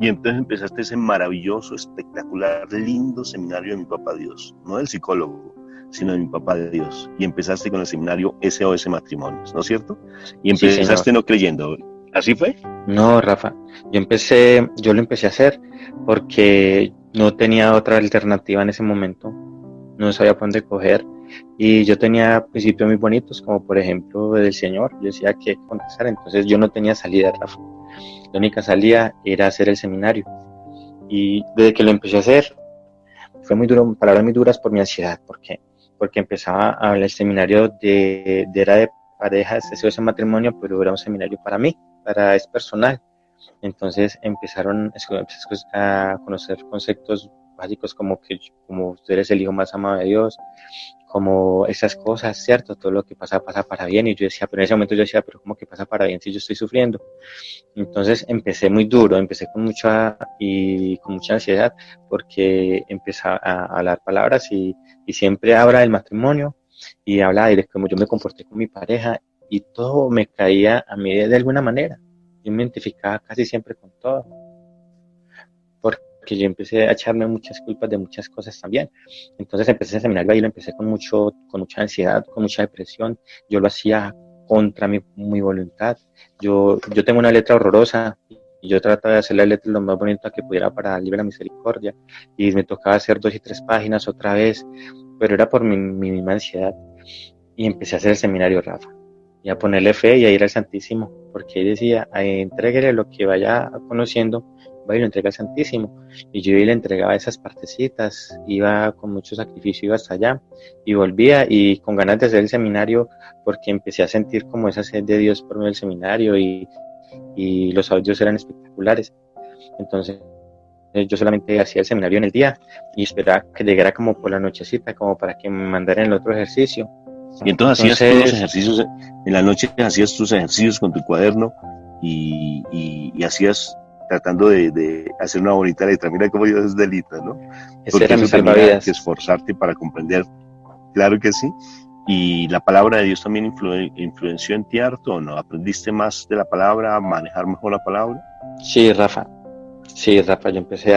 Y entonces empezaste ese maravilloso, espectacular, lindo seminario de mi papá Dios. No del psicólogo, sino de mi papá de Dios. Y empezaste con el seminario SOS Matrimonios, ¿no es cierto? Y empezaste no creyendo. ¿Así fue? No, Rafa. Yo lo empecé a hacer porque no tenía otra alternativa en ese momento. No sabía por dónde coger. Y yo tenía principios muy bonitos, como por ejemplo del Señor. Yo decía que contestar, entonces yo no tenía salida, Rafa. La única salida era hacer el seminario. Y desde que lo empecé a hacer, fue muy duro, palabras muy duras por mi ansiedad. ¿Por qué? Porque empezaba a hablar el seminario era de parejas, ese matrimonio, pero era un seminario para mí, es personal. Entonces empezaron a conocer conceptos básicos como tú eres el hijo más amado de Dios, como esas cosas, ¿cierto? Todo lo que pasa para bien. Y yo decía, pero en ese momento yo decía, pero ¿cómo que pasa para bien si yo estoy sufriendo? Entonces empecé muy duro, empecé con mucha ansiedad, porque empecé a hablar palabras y siempre habla del matrimonio, y hablaba de cómo yo me comporté con mi pareja y todo me caía a mí de alguna manera. Yo me identificaba casi siempre con todo, porque yo empecé a echarme muchas culpas de muchas cosas también. Entonces empecé el seminario ahí, lo empecé con mucha ansiedad, con mucha depresión. Yo lo hacía contra mi voluntad. Yo tengo una letra horrorosa y yo trataba de hacer la letra lo más bonita que pudiera para Libre la Misericordia, y me tocaba hacer 2 y 3 páginas otra vez, pero era por mi misma ansiedad. Y empecé a hacer el seminario, Rafa, y a ponerle fe y a ir al Santísimo, porque él decía, entréguele lo que vaya conociendo, va y lo entrega al Santísimo. Y yo le entregaba esas partecitas, iba con mucho sacrificio, iba hasta allá, y volvía, y con ganas de hacer el seminario, porque empecé a sentir como esa sed de Dios por medio del seminario, y los audios eran espectaculares. Entonces yo solamente hacía el seminario en el día y esperaba que llegara como por la nochecita, como para que me mandaran el otro ejercicio. Y entonces hacías tus ejercicios, en la noche hacías tus ejercicios con tu cuaderno y hacías, tratando de hacer una bonita letra. Mira cómo Dios es delita, ¿no? Ese era mi salvavidas. Que esforzarte para comprender, claro que sí. ¿Y la palabra de Dios también influenció en ti harto o no? ¿Aprendiste más de la palabra, a manejar mejor la palabra? Sí, Rafa, yo empecé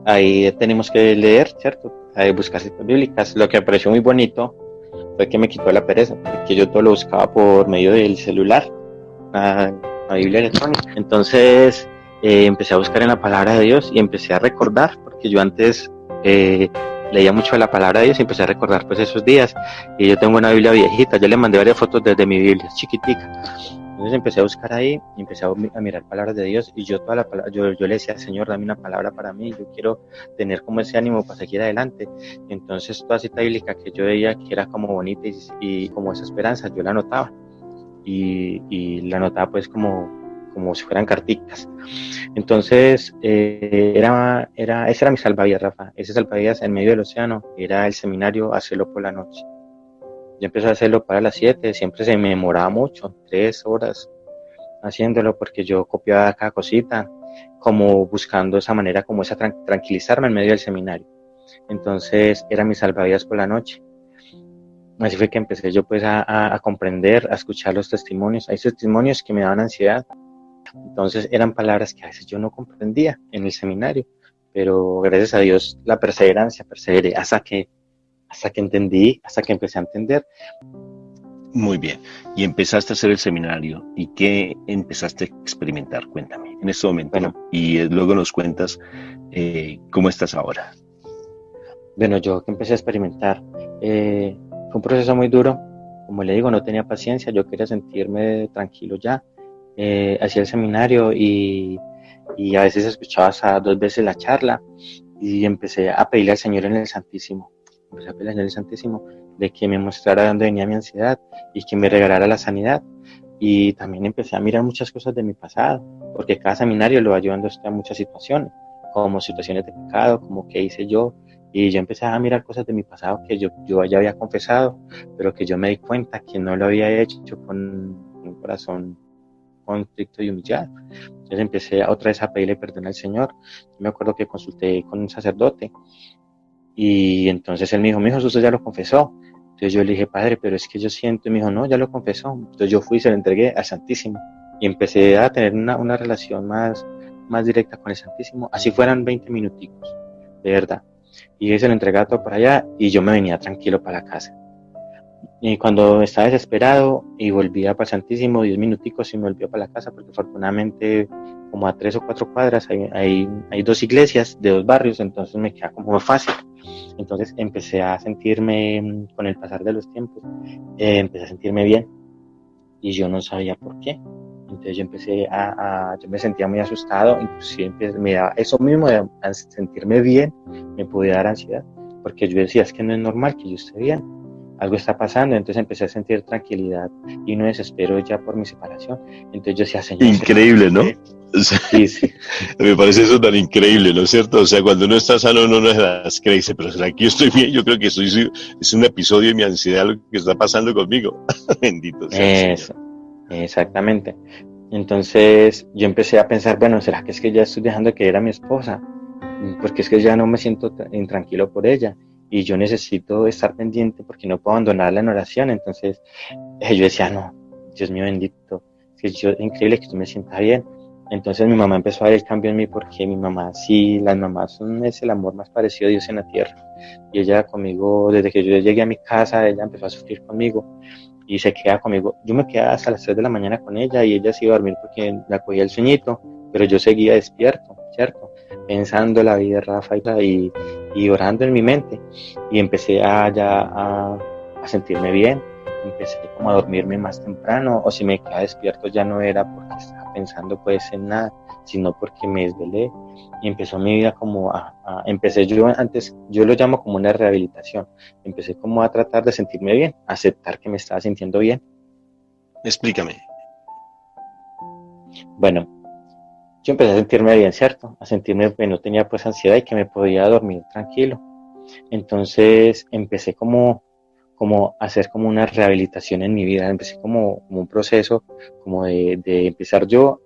ahí tenemos que leer, ¿cierto? A buscar citas bíblicas. Lo que me pareció muy bonito fue que me quitó la pereza, porque yo todo lo buscaba por medio del celular, la Biblia electrónica. Entonces empecé a buscar en la palabra de Dios y empecé a recordar, porque yo antes leía mucho de la palabra de Dios y empecé a recordar pues esos días. Y yo tengo una Biblia viejita, yo le mandé varias fotos desde mi Biblia, chiquitica. Entonces empecé a buscar ahí, y empecé a mirar palabras de Dios, y yo le decía, Señor, dame una palabra para mí, yo quiero tener como ese ánimo para seguir adelante. Entonces toda cita bíblica que yo veía que era como bonita y como esa esperanza, yo la anotaba, y la anotaba pues como si fueran carticas. Entonces ese era mi salvavidas, Rafa, ese salvavidas en medio del océano, era el seminario, hacerlo por la noche. Yo empecé a hacerlo para las 7, siempre se me demoraba mucho, 3 horas haciéndolo, porque yo copiaba cada cosita, como buscando esa manera, como esa tranquilizarme en medio del seminario. Entonces era mi salvavidas por la noche. Así fue que empecé yo pues a comprender, a escuchar los testimonios. Hay testimonios que me daban ansiedad. Entonces eran palabras que a veces yo no comprendía en el seminario, pero gracias a Dios la perseverancia, perseveré hasta que entendí, hasta que empecé a entender. Muy bien. Y empezaste a hacer el seminario. ¿Y qué empezaste a experimentar? Cuéntame en este momento. Bueno, y luego nos cuentas cómo estás ahora. Bueno, yo que empecé a experimentar. Fue un proceso muy duro. Como le digo, no tenía paciencia. Yo quería sentirme tranquilo ya. Hacía el seminario y a veces escuchaba hasta 2 veces la charla. Y empecé a pedirle al Señor en el Santísimo. Empecé a pedirle al Señor en el Santísimo de que me mostrara dónde venía mi ansiedad y que me regalara la sanidad. Y también empecé a mirar muchas cosas de mi pasado, porque cada seminario lo va llevando a usted a muchas situaciones, como situaciones de pecado, como qué hice yo. Y yo empecé a mirar cosas de mi pasado que yo ya había confesado, pero que yo me di cuenta que no lo había hecho con un corazón contrito y humillado. Entonces empecé otra vez a pedirle perdón al Señor. Yo me acuerdo que consulté con un sacerdote y entonces él me dijo, mijo, usted ya lo confesó. Entonces yo le dije, padre, pero es que yo siento, y me dijo, no, ya lo confesó. Entonces yo fui y se lo entregué al Santísimo y empecé a tener una relación más directa con el Santísimo, así fueran 20 minuticos, de verdad. Y él se lo entregaba todo para allá y yo me venía tranquilo para la casa. Y cuando estaba desesperado y volvía para el Santísimo, 10 minuticos y me volvía para la casa, porque afortunadamente como a 3 o 4 cuadras hay 2 iglesias de 2 barrios, entonces me queda como más fácil. Entonces empecé a sentirme, con el pasar de los tiempos, empecé a sentirme bien y yo no sabía por qué. Entonces yo yo me sentía muy asustado, inclusive me daba eso mismo de sentirme bien, me podía dar ansiedad, porque yo decía, es que no es normal que yo esté bien, algo está pasando. Entonces empecé a sentir tranquilidad y no desespero ya por mi separación. Entonces yo decía, Señor, increíble, ¿no? O sea, sí. Me parece eso tan increíble, ¿no es cierto? O sea, cuando uno está sano, uno no se las cree, dice, pero ¿será que yo estoy bien? Yo creo que es un episodio de mi ansiedad lo que está pasando conmigo. Bendito sea Eso, exactamente. Entonces yo empecé a pensar, bueno, ¿será que es que ya estoy dejando de querer a mi esposa? Porque es que ya no me siento intranquilo por ella. y yo necesito estar pendiente porque no puedo abandonarla en oración. Entonces yo decía, no, Dios mío bendito, es increíble que tú me sientas bien. Entonces mi mamá empezó a ver el cambio en mí, porque mi mamá, sí, las mamás es el amor más parecido a Dios en la tierra. Y ella conmigo, desde que yo llegué a mi casa, ella empezó a sufrir conmigo y se queda conmigo. Yo me quedaba hasta las 3 de la mañana con ella y ella se iba a dormir porque la cogía el sueñito, pero yo seguía despierto, ¿cierto? Pensando la vida de Rafa y orando en mi mente. Y empecé a sentirme bien, empecé como a dormirme más temprano, o si me quedaba despierto ya no era porque estaba pensando pues en nada, sino porque me desvelé. Y empezó mi vida como empecé yo lo llamo como una rehabilitación. Empecé como a tratar de sentirme bien, a aceptar que me estaba sintiendo bien. Explícame. Bueno, yo empecé a sentirme bien, ¿cierto? A sentirme que no tenía pues ansiedad y que me podía dormir tranquilo. Entonces empecé como a hacer como una rehabilitación en mi vida. Empecé como un proceso como de empezar yo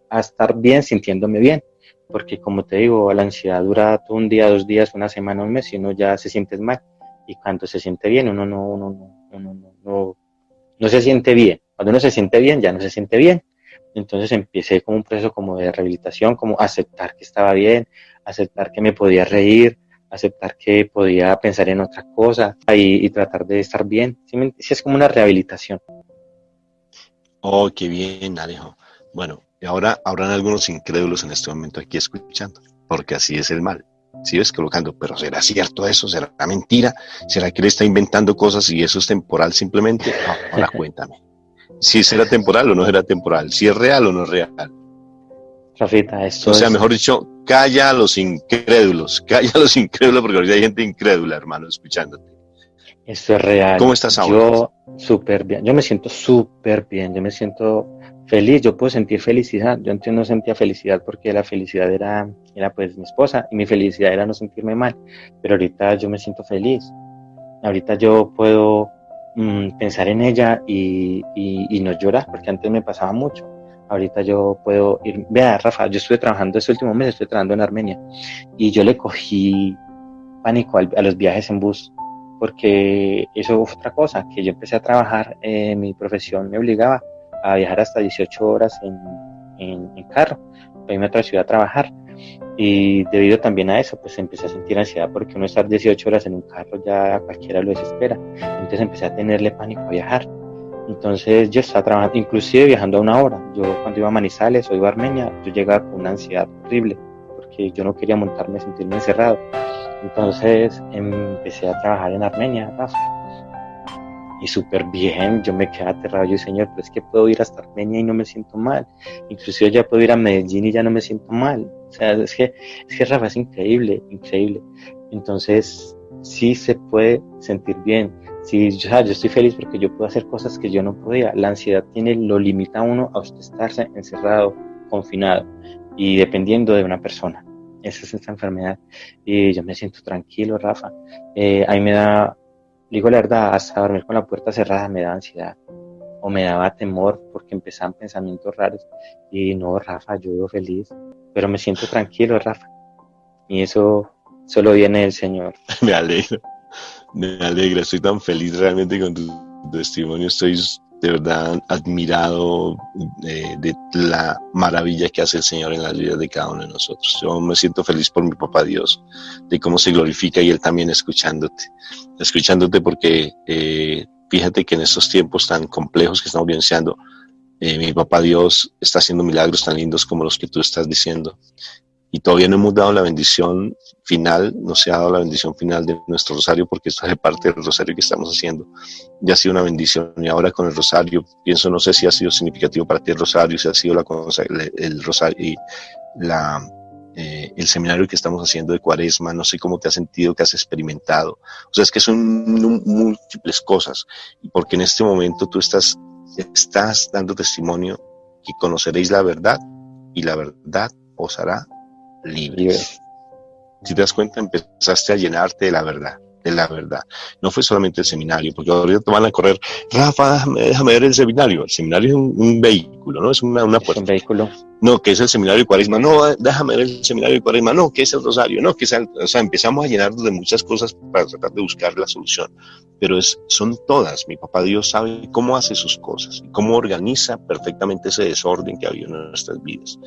a estar bien sintiéndome bien, porque como te digo, la ansiedad dura todo un día, 2 días, una semana, un mes, y uno ya se siente mal, y cuando se siente bien uno no se siente bien. Cuando uno se siente bien ya no se siente bien. Entonces empecé como un proceso como de rehabilitación, como aceptar que estaba bien, aceptar que me podía reír, aceptar que podía pensar en otra cosa y tratar de estar bien. Sí, es como una rehabilitación. Oh, qué bien, Alejo. Bueno, y ahora habrán algunos incrédulos en este momento aquí escuchando, porque así es el mal. Sigues colocando, pero ¿será cierto eso? ¿Será mentira? ¿Será que él está inventando cosas y eso es temporal simplemente? Ahora cuéntame. Si será temporal o no será temporal, si es real o no es real. Rafita, esto O sea, mejor dicho, calla a los incrédulos porque ahorita hay gente incrédula, hermano, escuchándote. Esto es real. ¿Cómo estás ahora? Yo súper bien, yo me siento súper bien, yo me siento feliz, yo puedo sentir felicidad. Yo antes no sentía felicidad porque la felicidad era pues mi esposa, y mi felicidad era no sentirme mal, pero ahorita yo me siento feliz. Ahorita yo puedo pensar en ella y no llorar, porque antes me pasaba mucho. Ahorita yo puedo ir, vea Rafa, yo estuve trabajando este último mes, estuve trabajando en Armenia, y yo le cogí pánico a los viajes en bus, porque eso fue otra cosa, que yo empecé a trabajar, mi profesión me obligaba a viajar hasta 18 horas en carro, para irme a otra ciudad a trabajar. Y debido también a eso, pues empecé a sentir ansiedad, porque uno estar 18 horas en un carro ya a cualquiera lo desespera. Entonces empecé a tenerle pánico a viajar. Entonces yo estaba trabajando, inclusive viajando a 1 hora. Yo cuando iba a Manizales o iba a Armenia, yo llegaba con una ansiedad horrible, porque yo no quería montarme, sentirme encerrado. Entonces empecé a trabajar en Armenia, Rafa, y súper bien. Yo me quedé aterrado. Yo, Señor, pero es que puedo ir hasta Armenia y no me siento mal. Inclusive ya puedo ir a Medellín y ya no me siento mal. O sea, es que Rafa, es increíble, increíble. Entonces, sí se puede sentir bien. Sí, o sea, yo estoy feliz porque yo puedo hacer cosas que yo no podía. La ansiedad lo limita a uno a usted estarse encerrado, confinado y dependiendo de una persona. Esa es esta enfermedad. Y yo me siento tranquilo, Rafa. A mí me da, digo la verdad, hasta dormir con la puerta cerrada me da ansiedad o me daba temor porque empezaban pensamientos raros. Y no, Rafa, yo vivo feliz, pero me siento tranquilo, Rafa. Y eso solo viene del Señor. Me alegra, estoy tan feliz realmente con tu testimonio, estoy de verdad admirado de la maravilla que hace el Señor en las vidas de cada uno de nosotros. Yo me siento feliz por mi papá Dios, de cómo se glorifica y Él también escuchándote porque fíjate que en estos tiempos tan complejos que estamos vivenciando, mi papá Dios está haciendo milagros tan lindos como los que tú estás diciendo. Y todavía no hemos dado la bendición final, no se ha dado la bendición final de nuestro rosario, porque esto es parte del rosario que estamos haciendo. Ya ha sido una bendición, y ahora con el rosario, pienso, no sé si ha sido significativo para ti el rosario, si ha sido el rosario y el seminario que estamos haciendo de Cuaresma, no sé cómo te has sentido, qué has experimentado. O sea, es que son múltiples cosas, porque en este momento tú estás dando testimonio que conoceréis la verdad, y la verdad os hará libres. Si te das cuenta, empezaste a llenarte de la verdad. de la verdad. No fue solamente el seminario, porque ahorita te van a correr, Rafa, déjame ver el seminario. El seminario es un vehículo, ¿no? Es una Es puerta. un vehículo. No, que es el seminario de Cuaresma. No, déjame ver el seminario de Cuaresma. No, que es el rosario. No, que es o sea, empezamos a llenarnos de muchas cosas para tratar de buscar la solución. Pero son todas. Mi papá Dios sabe cómo hace sus cosas, cómo organiza perfectamente ese desorden que había en nuestras vidas.